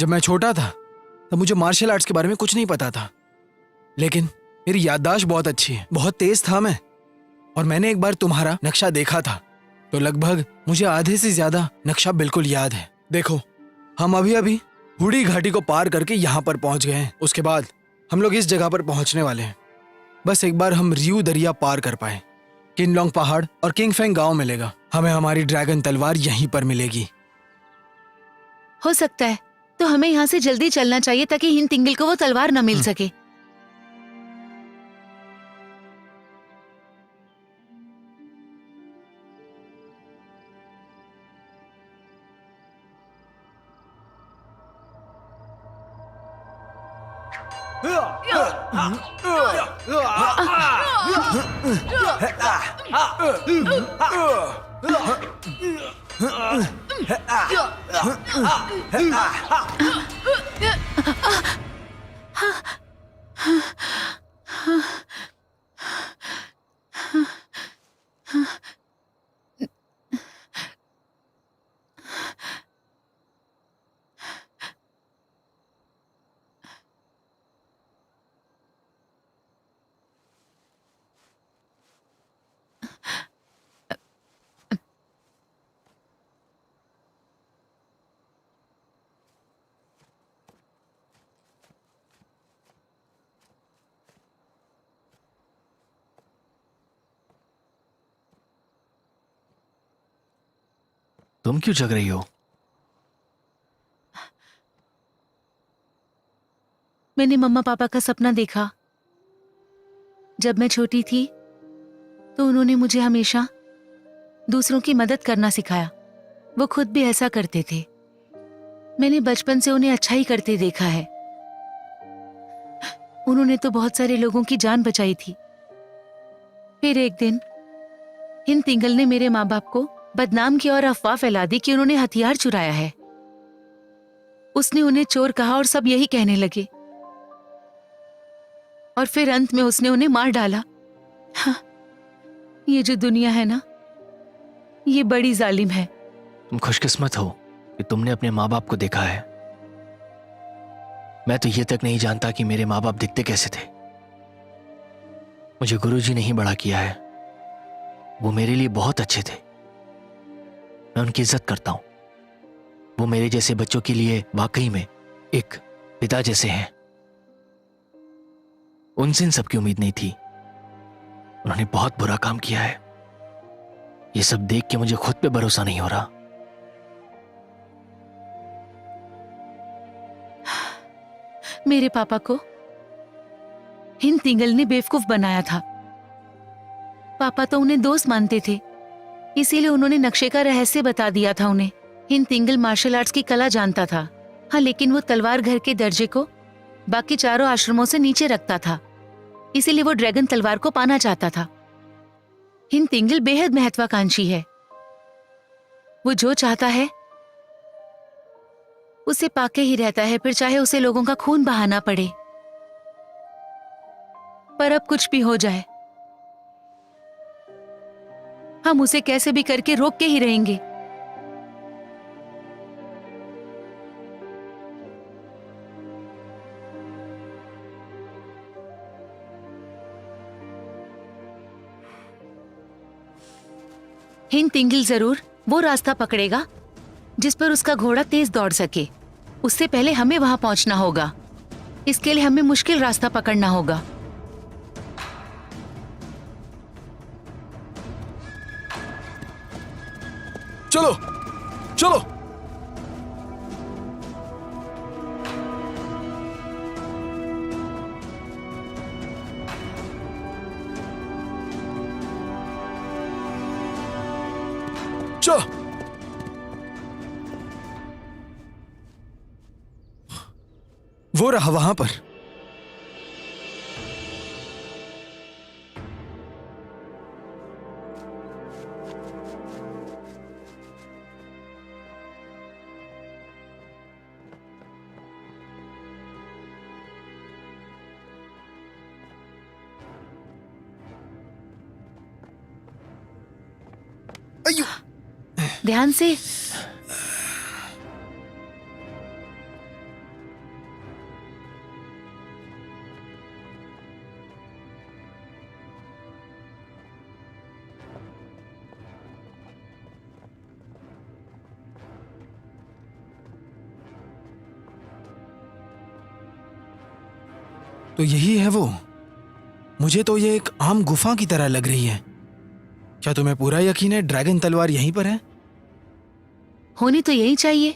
जब मैं छोटा था तब मुझे मार्शल आर्ट्स के बारे में कुछ नहीं पता था, लेकिन मेरी याददाश्त बहुत अच्छी है, बहुत तेज था मैं। और मैंने एक बार तुम्हारा नक्शा देखा था, तो लगभग मुझे आधे से ज्यादा नक्शा बिल्कुल याद है। देखो, हम अभी अभी हुडी घाटी को पार करके यहाँ पर पहुंच गए हैं। उसके बाद हम लोग इस जगह पर पहुंचने वाले हैं। बस एक बार हम रियू दरिया पार कर पाए, किनलोंग पहाड़ और किंगफेंग गांव मिलेगा। हमें हमारी ड्रैगन तलवार यहीं पर मिलेगी। हो सकता है, तो हमें यहाँ से जल्दी चलना चाहिए ताकि हिन तिंगल को वो तलवार न मिल सके। तुम क्यों जग रही हो? मैंने मम्मा पापा का सपना देखा। जब मैं छोटी थी तो उन्होंने मुझे हमेशा दूसरों की मदद करना सिखाया। वो खुद भी ऐसा करते थे। मैंने बचपन से उन्हें अच्छा ही करते देखा है। उन्होंने तो बहुत सारे लोगों की जान बचाई थी। फिर एक दिन हिन तिंगल ने मेरे माँ बाप को बदनाम किया और अफवाह फैला दी कि उन्होंने हथियार चुराया है। उसने उन्हें चोर कहा और सब यही कहने लगे, और फिर अंत में उसने उन्हें मार डाला। हाँ, ये जो दुनिया है ना, ये बड़ी जालिम है। तुम खुशकिस्मत हो कि तुमने अपने माँ बाप को देखा है। मैं तो ये तक नहीं जानता कि मेरे माँ बाप दिखते कैसे थे। मुझे गुरुजी ने ही बड़ा किया है। वो मेरे लिए बहुत अच्छे थे। मैं उनकी इज्जत करता हूं। वो मेरे जैसे बच्चों के लिए वाकई में एक पिता जैसे हैं। उनसे इन सबकी उम्मीद नहीं थी। उन्होंने बहुत बुरा काम किया है। ये सब देख के मुझे खुद पे भरोसा नहीं हो रहा। मेरे पापा को हिन तिंगल ने बेवकूफ बनाया था। पापा तो उन्हें दोस्त मानते थे, इसीलिए उन्होंने नक्शे का रहस्य बता दिया था उन्हें। हिन तिंगल मार्शल आर्ट्स की कला जानता था, हाँ, लेकिन वो तलवार घर के दर्जे को बाकी चारों आश्रमों से नीचे रखता था। इसीलिए वो ड्रैगन तलवार को पाना चाहता था। हिन तिंगल बेहद महत्वाकांक्षी है। वो जो चाहता है उसे पाके ही रहता है, फिर चाहे उसे लोगों का खून बहाना पड़े। पर अब कुछ भी हो जाए, हम उसे कैसे भी करके रोक के ही रहेंगे। हिन तिंगल जरूर वो रास्ता पकड़ेगा जिस पर उसका घोड़ा तेज दौड़ सके। उससे पहले हमें वहां पहुंचना होगा। इसके लिए हमें मुश्किल रास्ता पकड़ना होगा। चलो चलो। चलो। वो रहा वहां पर। अयो, ध्यान से। तो यही है वो। मुझे तो ये एक आम गुफा की तरह लग रही है। क्या तुम्हें पूरा यकीन है ड्रैगन तलवार यहीं पर है? होनी तो यही चाहिए।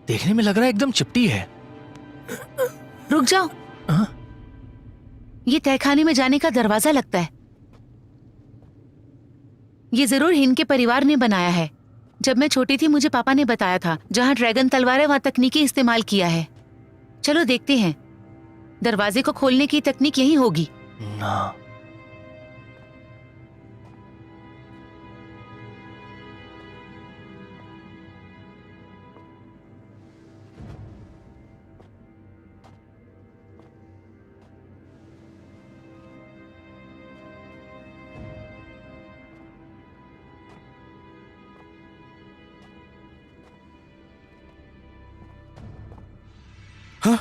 देखने में लग रहा है एकदम चिपटी है। रुक जाओ, हाँ? ये तहखाने में जाने का दरवाजा लगता है। ये जरूर हिन के परिवार ने बनाया है। जब मैं छोटी थी मुझे पापा ने बताया था, जहाँ ड्रैगन तलवार है वहाँ तकनीकी इस्तेमाल किया है। चलो देखते हैं, दरवाजे को खोलने की तकनीक यही होगी। ना। हाँ,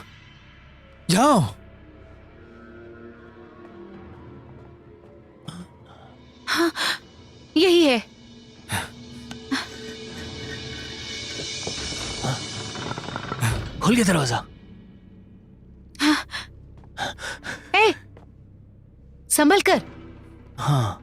जाओ। यही है। खुल गया दरवाजा। ए, संभल कर। हाँ।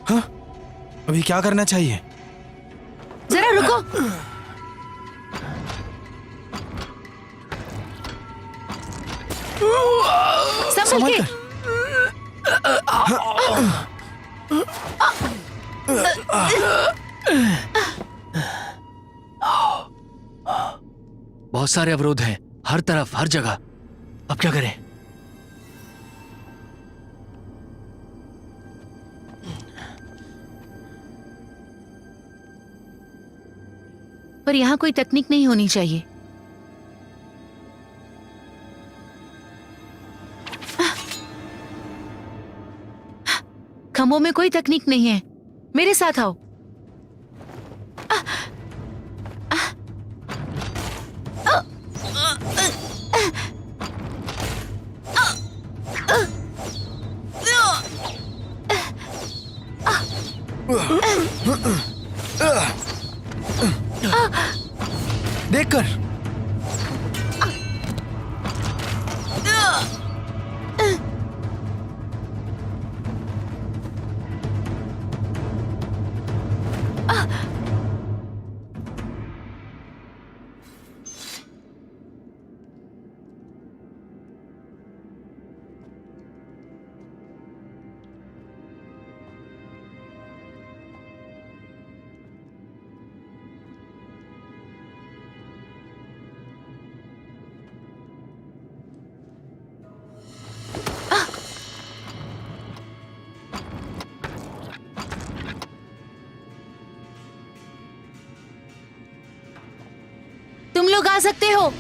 हाँ, अभी क्या करना चाहिए? जरा रुको। संभल संभल के। कर। बहुत सारे अवरोध हैं, हर तरफ, हर जगह। अब क्या करें? पर यहाँ कोई तकनीक नहीं होनी चाहिए। खम्भों में कोई तकनीक नहीं है। मेरे साथ आओ। देख कर। तुम लोग आ सकते हो।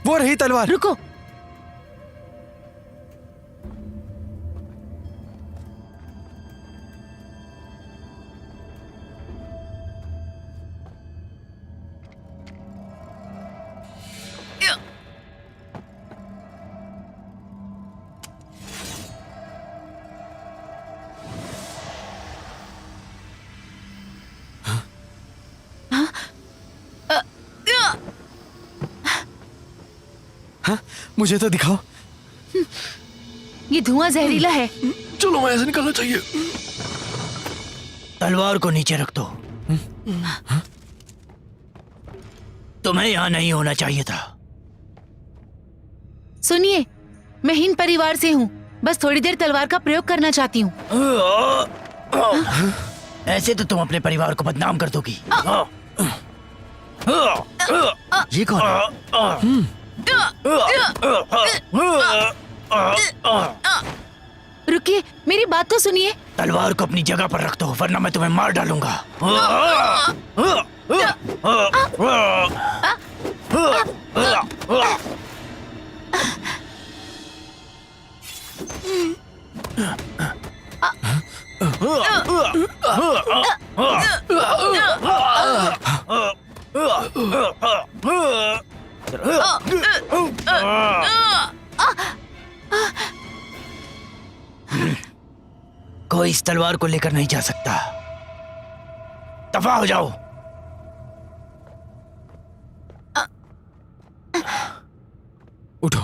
वो रही तलवार। रुको। हाँ, मुझे तो दिखाओ। ये धुआं जहरीला है। चलो वहां से निकलना चाहिए। तलवार को नीचे रख दो। तुम्हें यहाँ नहीं होना चाहिए था। सुनिए, मैं हिंद परिवार से हूँ, बस थोड़ी देर तलवार का प्रयोग करना चाहती हूँ। ऐसे तो तुम अपने परिवार को बदनाम कर दोगी। ये कौन है? रुकिए, मेरी बात तो सुनिए। तलवार को अपनी जगह पर रख दो, वरना मैं तुम्हें मार डालूंगा। कोई इस तलवार को लेकर नहीं जा सकता। दफा हो जाओ। उठो।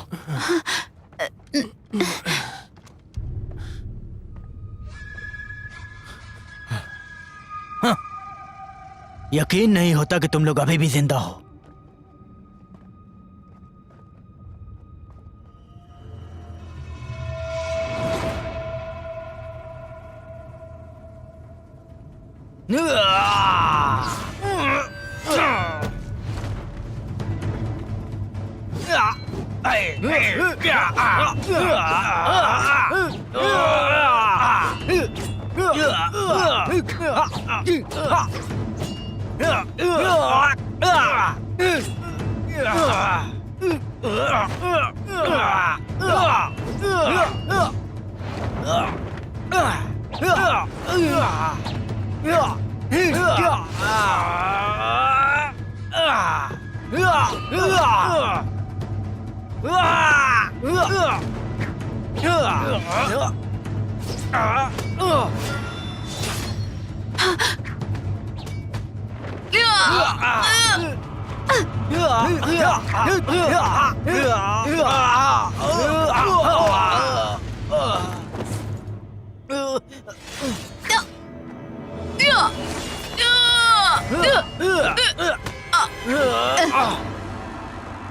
यकीन नहीं होता कि तुम लोग अभी भी जिंदा हो।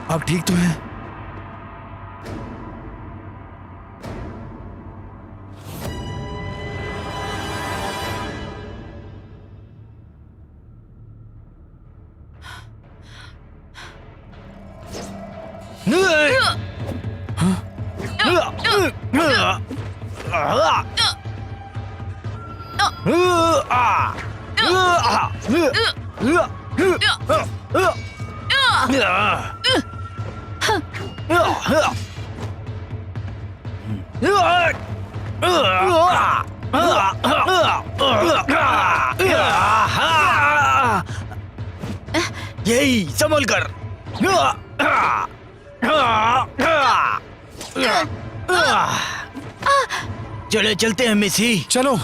आप ठीक तो हैं? यही संभल कर। चले चलते हैं मिसी। चलो।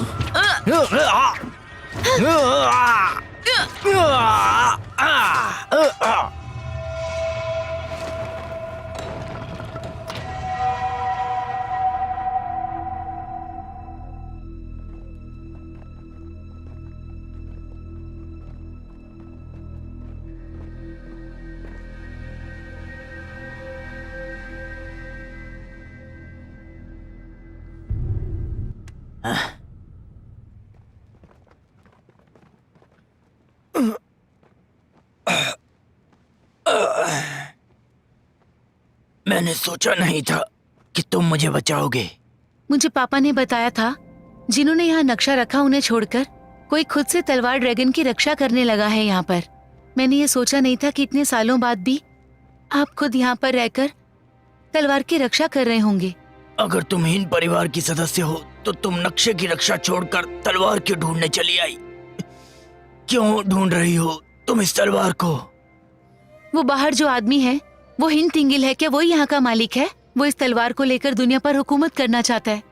मैंने सोचा नहीं था कि तुम मुझे बचाओगे। मुझे पापा ने बताया था, जिन्होंने यहाँ नक्शा रखा उन्हें छोड़कर कोई खुद से तलवार ड्रैगन की रक्षा करने लगा है यहाँ पर। मैंने ये सोचा नहीं था कि इतने सालों बाद भी आप खुद यहाँ पर रहकर तलवार की रक्षा कर रहे होंगे। अगर तुम हिंद परिवार की सदस्य हो तो तुम नक्शे की रक्षा छोड़कर तलवार क्यों ढूंढने चली आई? क्यों ढूंढ रही हो तुम इस तलवार को? वो बाहर जो आदमी है वो हिंद तिंगिल है क्या? वो यहाँ का मालिक है। वो इस तलवार को लेकर दुनिया पर हुकूमत करना चाहता है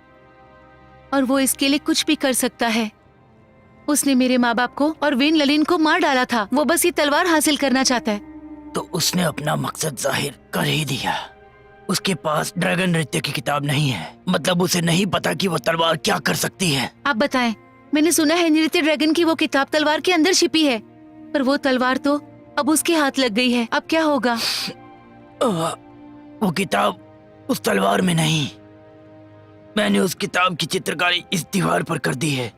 और वो इसके लिए कुछ भी कर सकता है। उसने मेरे माँ बाप को और वेन ललिन को मार डाला था। वो बस ये तलवार हासिल करना चाहता है। तो उसने अपना मकसद जाहिर कर ही दिया। उसके पास ड्रैगन नृत्य की किताब नहीं है, मतलब उसे नहीं पता कि वो तलवार क्या कर सकती है। आप बताएं, मैंने सुना है नृत्य ड्रैगन की वो किताब तलवार के अंदर छिपी है, पर वो तलवार तो अब उसके हाथ लग गई है। अब क्या होगा? वो किताब उस तलवार में नहीं, मैंने उस किताब की चित्रकारी इस दीवार पर कर दी है।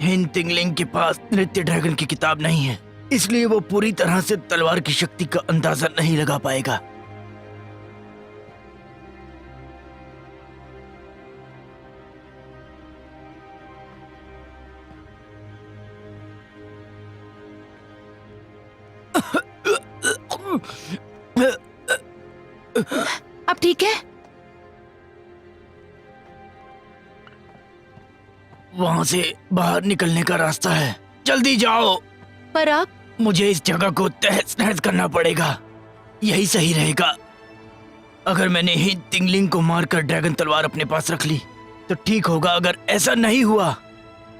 हिन तिंगलिंग के पास नृत्य ड्रैगन की किताब नहीं है, इसलिए वो पूरी तरह से तलवार की शक्ति का अंदाजा नहीं लगा पाएगा। अब ठीक है? वहां से बाहर निकलने का रास्ता है, जल्दी जाओ। पर आप मुझे इस जगह को तहस नहस करना पड़ेगा, यही सही रहेगा। अगर मैंने हिन तिंगलिंग को मारकर ड्रैगन तलवार अपने पास रख ली तो ठीक होगा, अगर ऐसा नहीं हुआ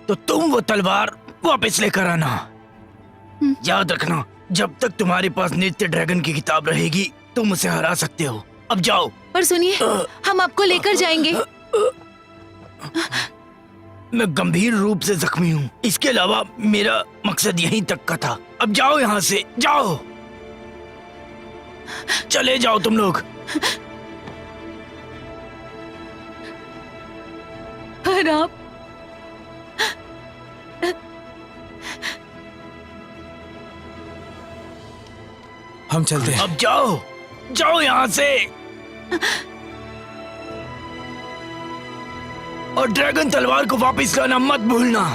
तो तुम वो तलवार वापस लेकर आना। याद रखना, जब तक तुम्हारे पास नृत्य ड्रैगन की किताब रहेगी तुम उसे हरा सकते हो। अब जाओ। पर सुनिए, हम आपको लेकर जाएंगे। मैं गंभीर रूप से जख्मी हूँ, इसके अलावा मेरा मकसद यहीं तक का था। अब जाओ यहाँ से, जाओ, चले जाओ तुम लोग। पर आप हम चलते हैं। अब जाओ, जाओ यहाँ से। और ड्रैगन तलवार को वापस लाना मत भूलना।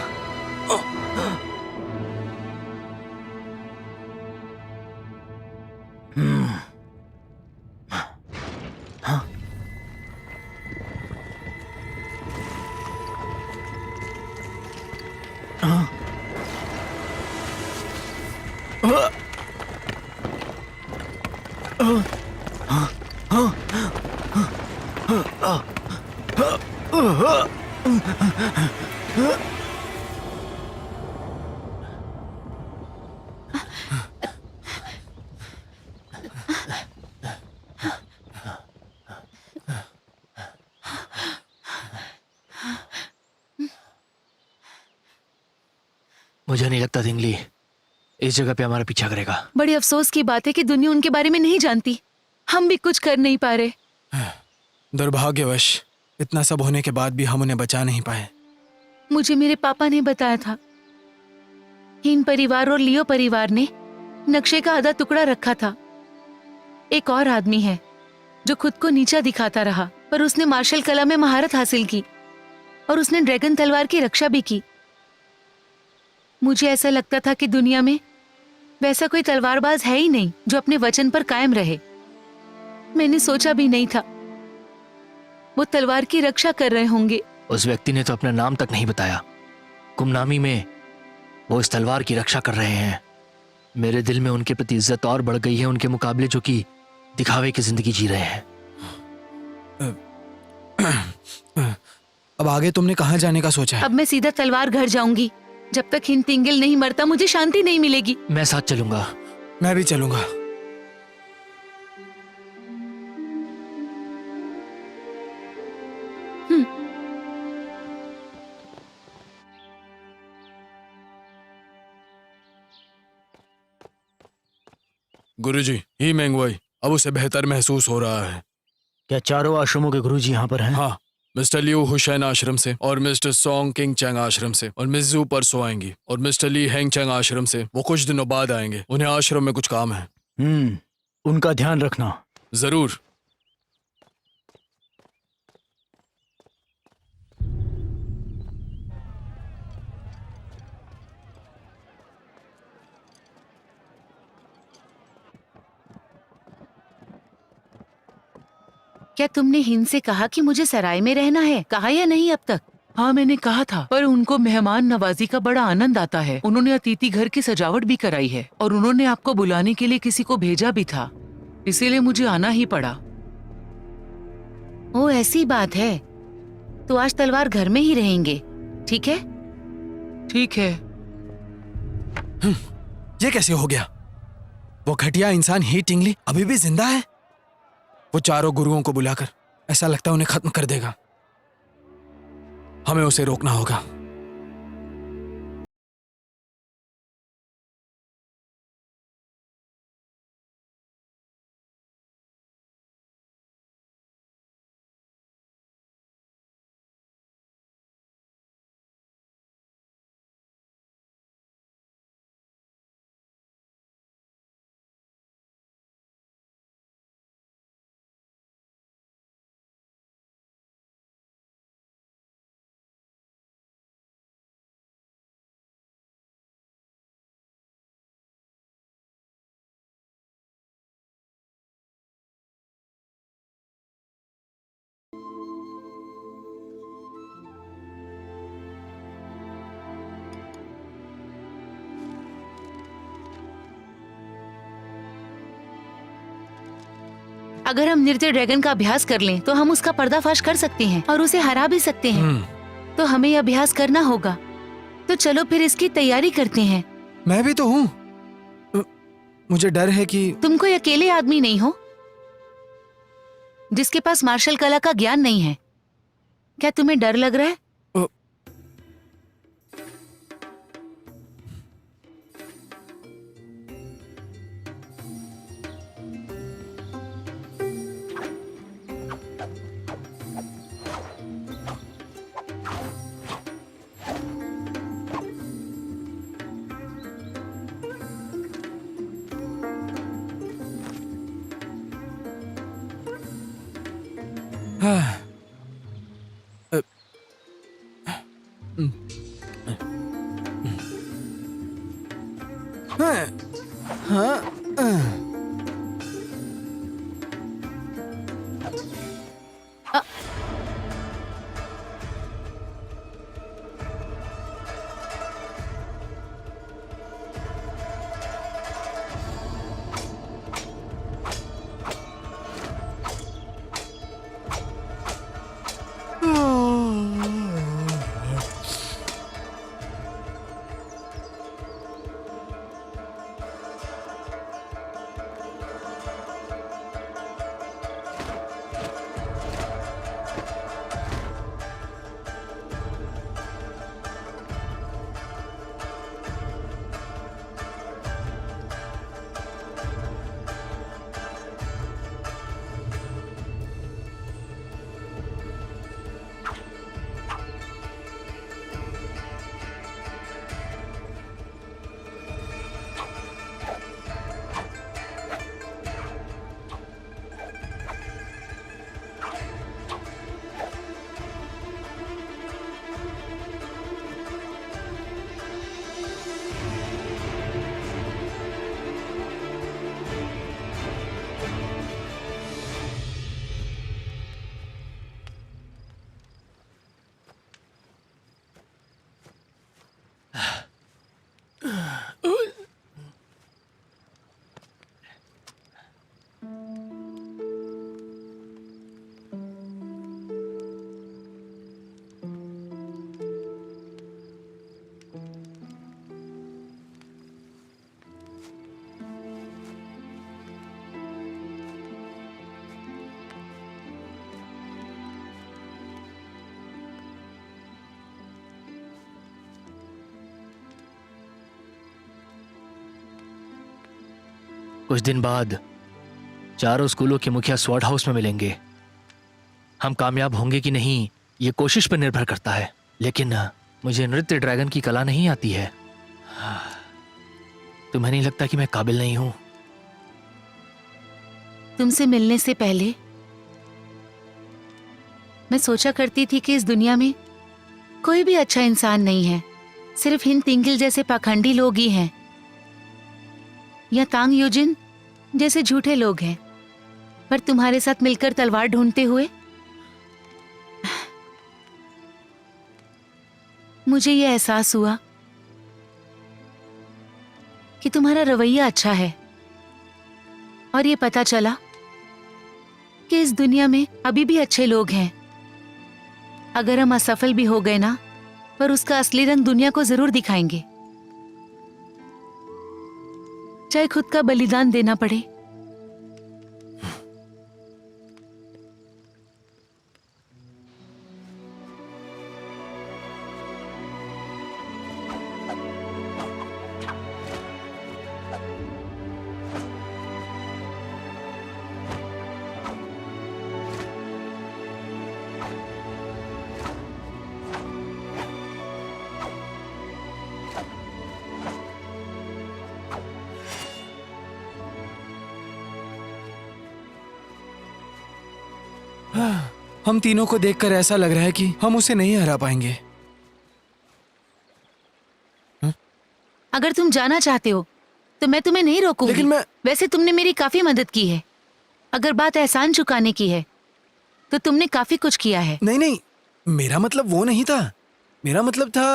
मुझे नहीं लगता तिंगली इस जगह पे हमारा पीछा करेगा। बड़ी अफसोस की बात है कि दुनिया उनके बारे में नहीं जानती। हम भी कुछ कर नहीं पा रहे। दुर्भाग्यवश इतना सब होने के बाद भी हम उन्हें बचा नहीं पाए। मुझे मेरे पापा ने बताया था, हिन परिवार और लियो परिवार ने नक्शे का आधा टुकड़ा रखा था। एक और आदमी है जो खुद को नीचा दिखाता रहा, पर उसने मार्शल कला में महारत हासिल की और उसने ड्रैगन तलवार की रक्षा भी की। मुझे ऐसा लगता था कि दुनिया में वैसा कोई तलवारबाज है ही नहीं जो अपने वचन पर कायम रहे। मैंने सोचा भी नहीं था वो तलवार की रक्षा कर रहे होंगे। उस व्यक्ति ने तो अपना नाम तक नहीं बताया। गुमनामी में वो इस तलवार की रक्षा कर रहे हैं। मेरे दिल में उनके प्रति इज्जत और बढ़ गई है उनके मुकाबले जो कि दिखावे की जिंदगी जी रहे हैं। अब आगे तुमने कहाँ जाने का सोचा है? अब मैं सीधा तलवार घर जाऊंगी। जब तक हिन तिंगल नहीं मरता मुझे शांति नहीं मिलेगी। मैं साथ चलूंगा। मैं भी चलूंगा। गुरुजी, ही मेंगवाई अब उसे बेहतर महसूस हो रहा है। क्या चारों आश्रमों के गुरुजी यहाँ पर हैं? हाँ, मिस्टर लियो हुसैन आश्रम से और मिस्टर सोंग किंग चैंग आश्रम से और मिस जू परसों आएंगी और मिस्टर ली हैंग चैंग आश्रम से वो कुछ दिनों बाद आएंगे। उन्हें आश्रम में कुछ काम है। उनका ध्यान रखना। जरूर। क्या तुमने हिन से कहा कि मुझे सराय में रहना है? कहा या नहीं अब तक? हाँ, मैंने कहा था, पर उनको मेहमान नवाजी का बड़ा आनंद आता है। उन्होंने अतिथि घर की सजावट भी कराई है और उन्होंने आपको बुलाने के लिए किसी को भेजा भी था, इसीलिए मुझे आना ही पड़ा। ओ, ऐसी बात है। तो आज तलवार घर में ही रहेंगे, ठीक है? ठीक है। ये कैसे हो गया? वो घटिया इंसान ही टिंगली अभी भी जिंदा है। वो चारों गुरुओं को बुलाकर ऐसा लगता है उन्हें खत्म कर देगा। हमें उसे रोकना होगा। अगर हम नृत्य ड्रैगन का अभ्यास कर लें तो हम उसका पर्दाफाश कर सकते हैं और उसे हरा भी सकते हैं। तो हमें यह अभ्यास करना होगा। तो चलो फिर इसकी तैयारी करते हैं। मैं भी तो हूँ। मुझे डर है कि तुम कोई अकेले आदमी नहीं हो जिसके पास मार्शल कला का ज्ञान नहीं है। क्या तुम्हें डर लग रहा है? हाँ। कुछ दिन बाद चारों स्कूलों के मुखिया स्वॉर्ड हाउस में मिलेंगे। हम कामयाब होंगे कि नहीं ये कोशिश पर निर्भर करता है, लेकिन मुझे नृत्य ड्रैगन की कला नहीं आती है। तुम्हें नहीं लगता कि मैं काबिल नहीं हूं? तुमसे मिलने से पहले मैं सोचा करती थी कि इस दुनिया में कोई भी अच्छा इंसान नहीं है, सिर्फ हिन तिंगिल जैसे पाखंडी लोग ही हैं या तांग यूजिन जैसे झूठे लोग हैं। पर तुम्हारे साथ मिलकर तलवार ढूंढते हुए मुझे यह एहसास हुआ कि तुम्हारा रवैया अच्छा है, और ये पता चला कि इस दुनिया में अभी भी अच्छे लोग हैं। अगर हम असफल भी हो गए ना, पर उसका असली रंग दुनिया को जरूर दिखाएंगे। चाहे खुद का बलिदान देना पड़े। हम तीनों को देखकर ऐसा लग रहा है कि हम उसे नहीं हरा पाएंगे। अगर तुम जाना चाहते हो तो मैं तुम्हें नहीं रोकूंगी। लेकिन वैसे तुमने मेरी काफी मदद की है। अगर बात एहसान चुकाने की है तो तुमने काफी कुछ किया है। नहीं नहीं, मेरा मतलब वो नहीं था। मेरा मतलब था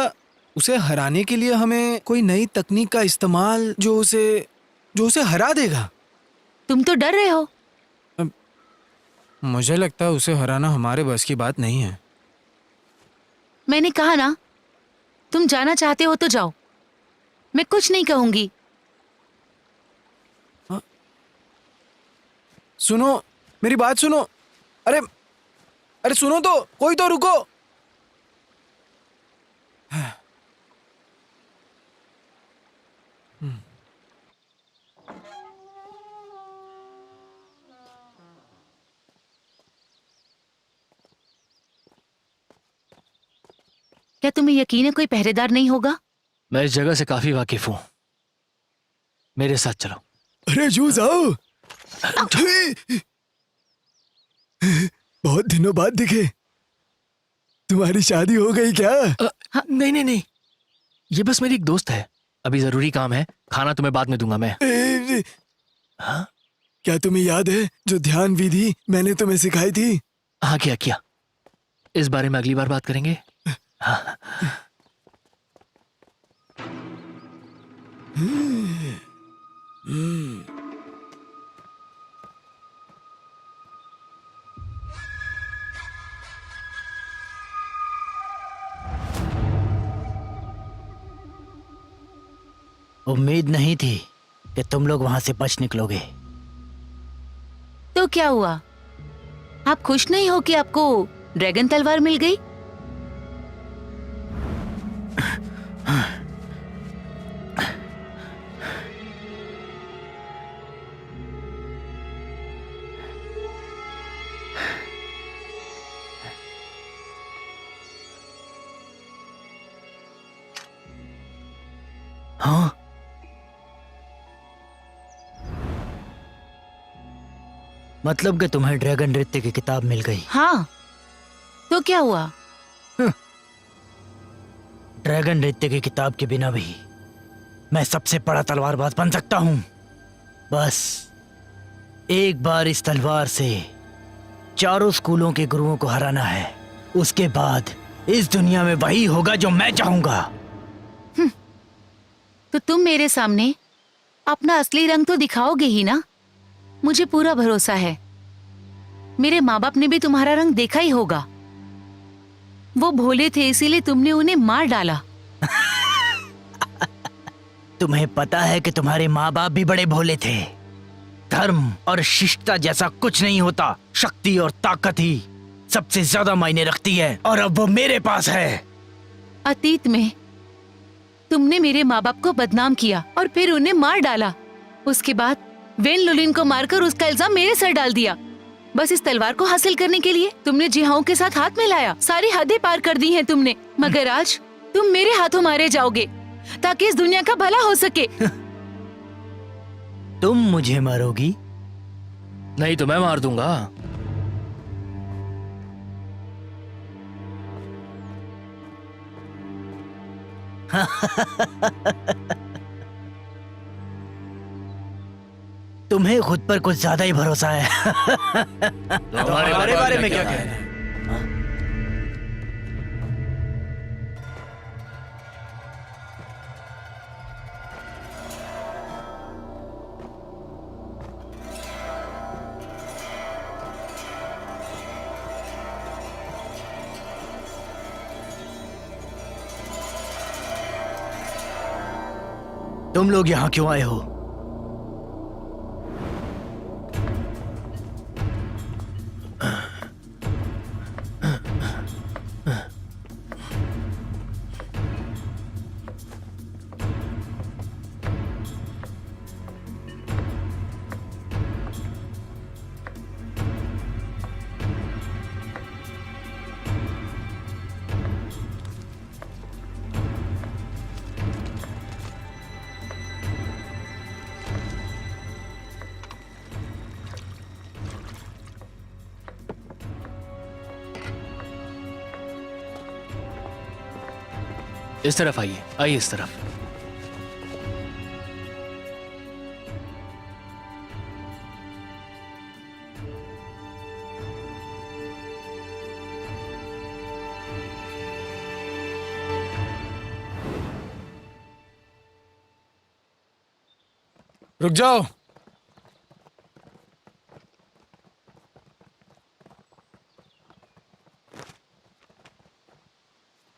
उसे हराने के लिए हमें कोई नई तकनीक का इस्तेमाल जो उसे हरा देगा। तुम तो डर रहे हो। मुझे लगता है उसे हराना हमारे बस की बात नहीं है। मैंने कहा ना, तुम जाना चाहते हो तो जाओ, मैं कुछ नहीं कहूंगी। सुनो, मेरी बात सुनो। अरे अरे सुनो तो, कोई तो रुको। क्या तुम्हें यकीन है कोई पहरेदार नहीं होगा? मैं इस जगह से काफी वाकिफ हूँ, मेरे साथ चलो। अरे जू जाओ। बहुत दिनों बाद दिखे। तुम्हारी शादी हो गई क्या? नहीं नहीं नहीं, ये बस मेरी एक दोस्त है। अभी जरूरी काम है, खाना तुम्हें बाद में दूंगा मैं। हाँ? क्या तुम्हें याद है जो ध्यान विधि मैंने तुम्हें सिखाई थी? हाँ किया किया। इस बारे में अगली बार बात करेंगे। हाँ। उम्मीद नहीं थी कि तुम लोग वहां से बच निकलोगे। तो क्या हुआ? आप खुश नहीं हो कि आपको ड्रैगन तलवार मिल गई? हाँ, मतलब कि तुम्हें ड्रैगन नृत्य की किताब मिल गई। हाँ, तो क्या हुआ? ड्रैगन नृत्य की किताब के बिना भी मैं सबसे बड़ा तलवारबाज बन सकता हूं। बस एक बार इस तलवार से चारों स्कूलों के गुरुओं को हराना है। उसके बाद इस दुनिया में वही होगा जो मैं चाहूंगा। तो तुम मेरे सामने अपना असली रंग तो दिखाओगे ही ना? मुझे पूरा भरोसा है। मेरे माँ बाप ने भी तुम्हारा रंग देखा ही होगा। वो भोले थे, इसीलिए तुमने उन्हें मार डाला। तुम्हें पता है कि तुम्हारे माँ बाप भी बड़े भोले थे। धर्म और शिष्टता जैसा कुछ नहीं होता। शक्ति और ताकत ही सबसे ज्यादा मायने रखती है, और अब वो मेरे पास है। अतीत में तुमने मेरे माँ बाप को बदनाम किया और फिर उन्हें मार डाला। उसके बाद वेन लुलिन को मारकर उसका इल्जाम मेरे सर डाल दिया। बस इस तलवार को हासिल करने के लिए तुमने जिहाओं के साथ हाथ मिलाया। सारी हदें पार कर दी हैं तुमने, मगर आज तुम मेरे हाथों मारे जाओगे ताकि इस दुनिया का भला हो सके। तुम मुझे मारोगी? नहीं तो मैं मार दूंगा। तुम्हें खुद पर कुछ ज्यादा ही भरोसा है। हमारे बारे में क्या कहना है? तुम लोग यहाँ क्यों आए हो? इस तरफ आइए, आइए इस तरफ। रुक जाओ।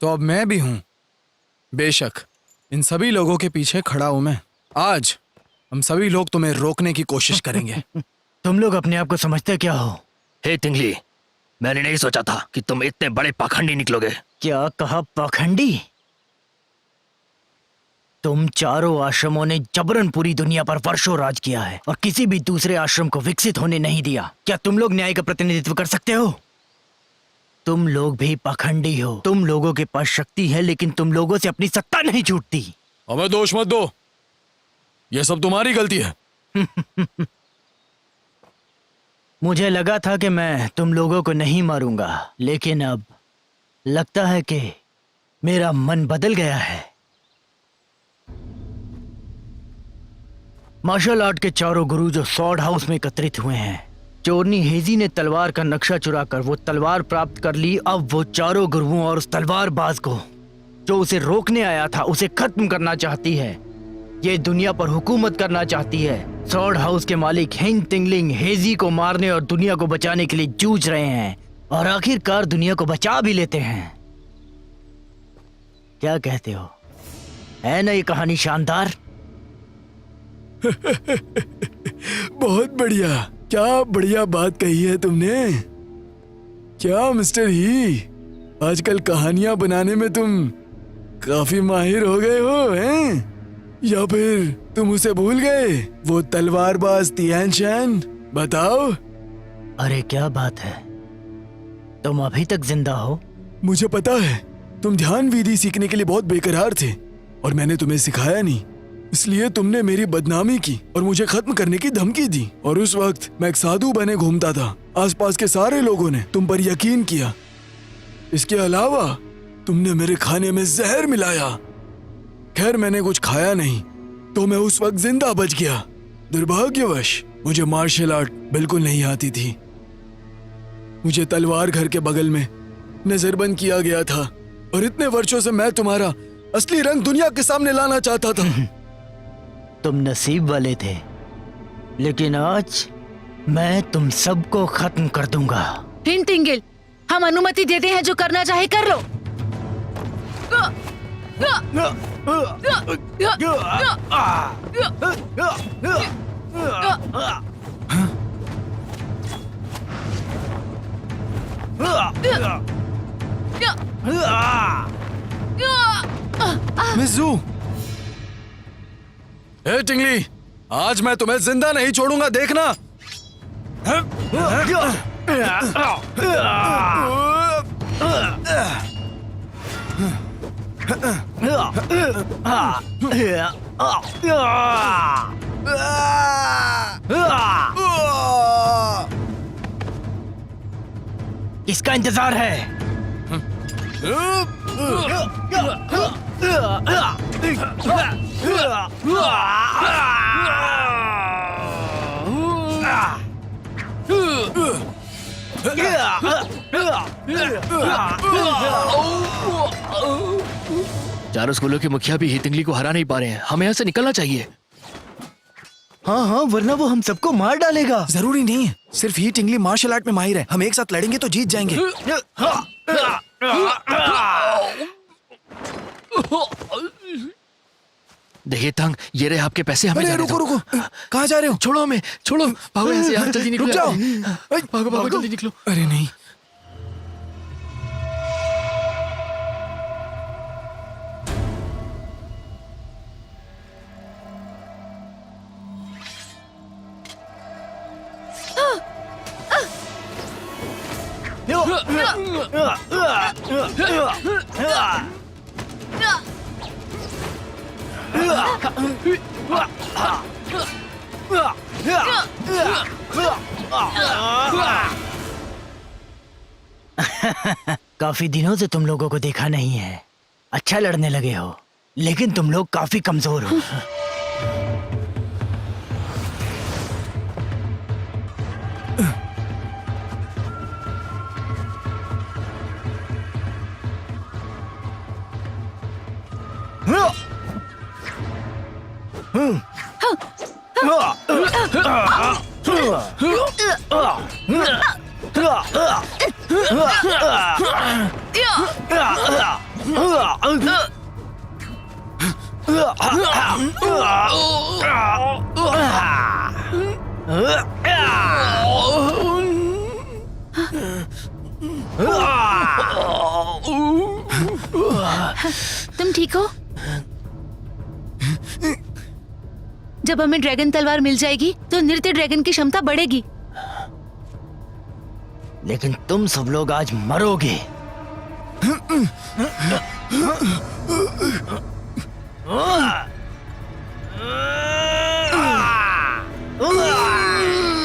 तो अब मैं भी हूं। बेशक इन सभी लोगों के पीछे खड़ा हूं मैं। आज हम सभी लोग तुम्हें रोकने की कोशिश करेंगे। तुम लोग अपने आप को समझते क्या हो? हे तिंगली, मैंने नहीं सोचा था कि तुम इतने बड़े पाखंडी निकलोगे। क्या कहा पाखंडी? तुम चारों आश्रमों ने जबरन पूरी दुनिया पर वर्षों राज किया है और किसी भी दूसरे आश्रम को विकसित होने नहीं दिया। क्या तुम लोग न्याय का प्रतिनिधित्व कर सकते हो? तुम लोग भी पाखंडी हो। तुम लोगों के पास शक्ति है लेकिन तुम लोगों से अपनी सत्ता नहीं छूटती। हमें दोष मत दो, ये सब तुम्हारी गलती है। मुझे लगा था कि मैं तुम लोगों को नहीं मारूंगा, लेकिन अब लगता है कि मेरा मन बदल गया है। मार्शल आर्ट के चारों गुरु जो सॉर्ड हाउस में एकत्रित हुए हैं, चोरनी हेजी ने तलवार का नक्शा चुराकर वो तलवार प्राप्त कर ली। अब वो चारों गुरुओं और उस तलवारबाज को जो उसे रोकने आया था उसे खत्म करना चाहती है। ये दुनिया पर हुकूमत करना चाहती है। सॉर्ड हाउस के मालिक हिंग तिंगलिंग हेजी को मारने और दुनिया को बचाने के लिए जूझ रहे हैं और आखिरकार दुनिया को बचा भी लेते हैं। क्या कहते हो? है ना ये कहानी शानदार? बहुत बढ़िया, क्या बढ़िया बात कही है तुमने। क्या मिस्टर ही, आजकल कहानियां बनाने में तुम काफी माहिर हो गए हो, हैं? या फिर तुम उसे भूल गए, वो तलवारबाज तियानशान? बताओ। अरे क्या बात है, तुम अभी तक जिंदा हो? मुझे पता है तुम ध्यान विधि सीखने के लिए बहुत बेकरार थे और मैंने तुम्हें सिखाया नहीं, इसलिए तुमने मेरी बदनामी की और मुझे खत्म करने की धमकी दी। और उस वक्त मैं एक साधु बने घूमता था। आसपास के सारे लोगों ने तुम पर यकीन किया। इसके अलावा तुमने मेरे खाने में जहर मिलाया। खैर मैंने कुछ खाया नहीं तो मैं उस वक्त जिंदा बच गया। दुर्भाग्यवश मुझे मार्शल आर्ट बिल्कुल नहीं आती थी। मुझे तलवार घर के बगल में नजरबंद किया गया था और इतने वर्षों से मैं तुम्हारा असली रंग दुनिया के सामने लाना चाहता था। तुम नसीब वाले थे, लेकिन आज मैं तुम सबको खत्म कर दूंगा। हिंग तिंगल, हम अनुमति देते हैं, जो करना चाहे कर लो। मिस जू, ए टिंगली, आज मैं तुम्हें जिंदा नहीं छोड़ूंगा, देखना। इसका इंतजार है। चारों स्कूलों के मुखिया भी ही तिंगली को हरा नहीं पा रहे हैं। हमें यहाँ से निकलना चाहिए। हाँ हाँ, वरना वो हम सबको मार डालेगा। जरूरी नहीं है, सिर्फ ही टिंगली मार्शल आर्ट में माहिर है। हम एक साथ लड़ेंगे तो जीत जाएंगे। देखिए तंग, ये रहे आपके पैसे, हमें अरे जाने रुको दो। रुको, कहाँ जा रहे हो? छोड़ो हमें, छोड़ो। भागो यहाँ से यार, जल्दी निकलो। रुक जाओ। भागो भागो, जल्दी निकलो। अरे नहीं, काफी दिनों से तुम लोगों को देखा नहीं है। अच्छा लड़ने लगे हो, लेकिन तुम लोग काफी कमजोर हो। तुम ठीक हो? जब हमें ड्रैगन तलवार मिल जाएगी तो नृत्य ड्रैगन की क्षमता बढ़ेगी। लेकिन तुम सब लोग आज मरोगे।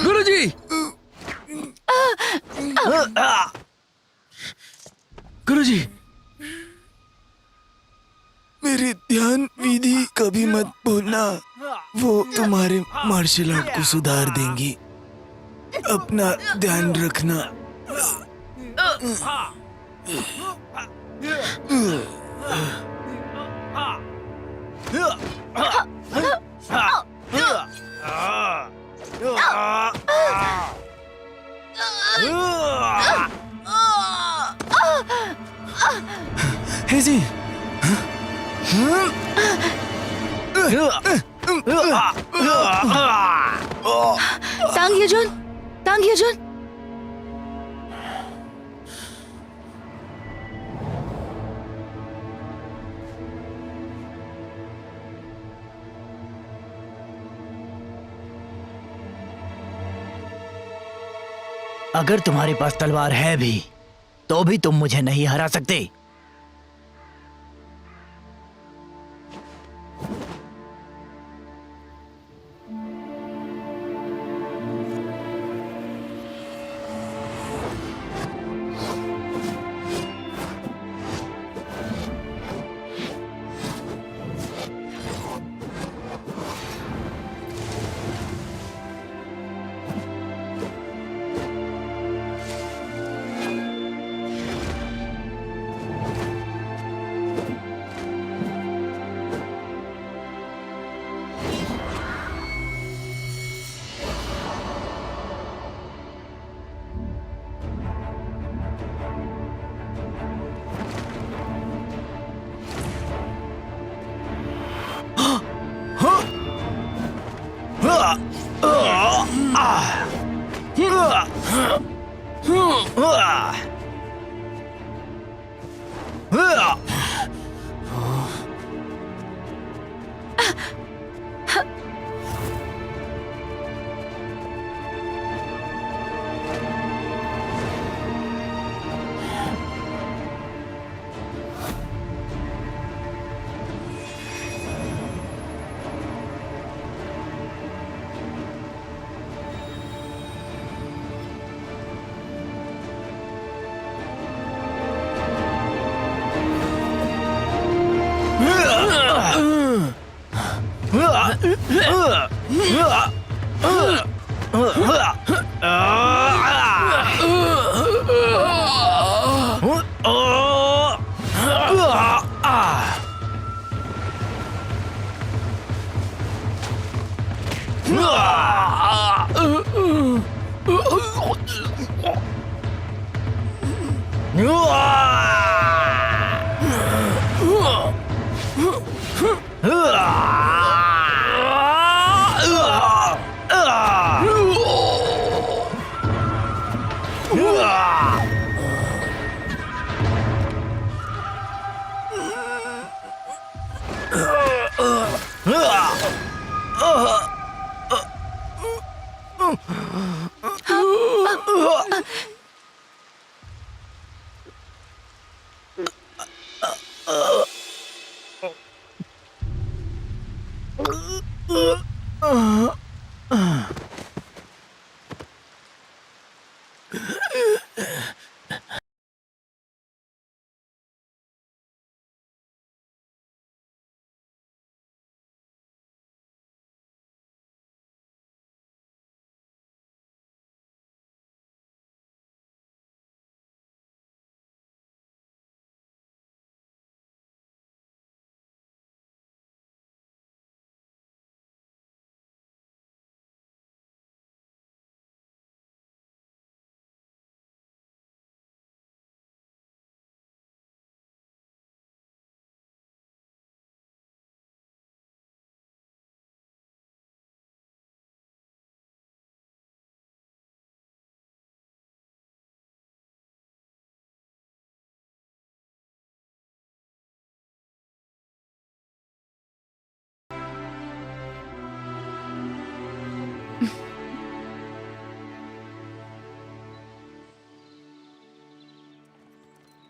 गुरुजी! गुरुजी! मेरी ध्यान विधि कभी मत भूलना, वो तुम्हारे मार्शल आर्ट को सुधार देंगी। अपना ध्यान रखना। हे जी, तांग ह्योजन, तांग ह्योजन। अगर तुम्हारे पास तलवार है भी तो भी तुम मुझे नहीं हरा सकते।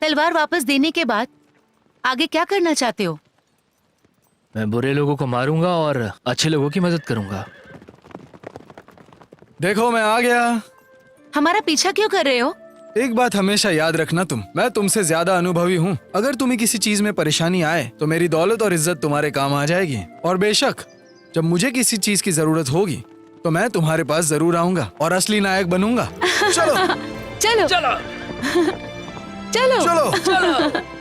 तलवार वापस देने के बाद आगे क्या करना चाहते हो? मैं बुरे लोगों को मारूंगा और अच्छे लोगों की मदद करूंगा। देखो मैं आ गया। हमारा पीछा क्यों कर रहे हो? एक बात हमेशा याद रखना, मैं तुमसे ज्यादा अनुभवी हूँ। अगर तुम्हें किसी चीज में परेशानी आए तो मेरी दौलत और इज्जत तुम्हारे काम आ जाएगी, और बेशक जब मुझे किसी चीज की जरूरत होगी तो मैं तुम्हारे पास जरूर आऊंगा और असली नायक बनूंगा। चलो चलो चलो चलो चलो चलो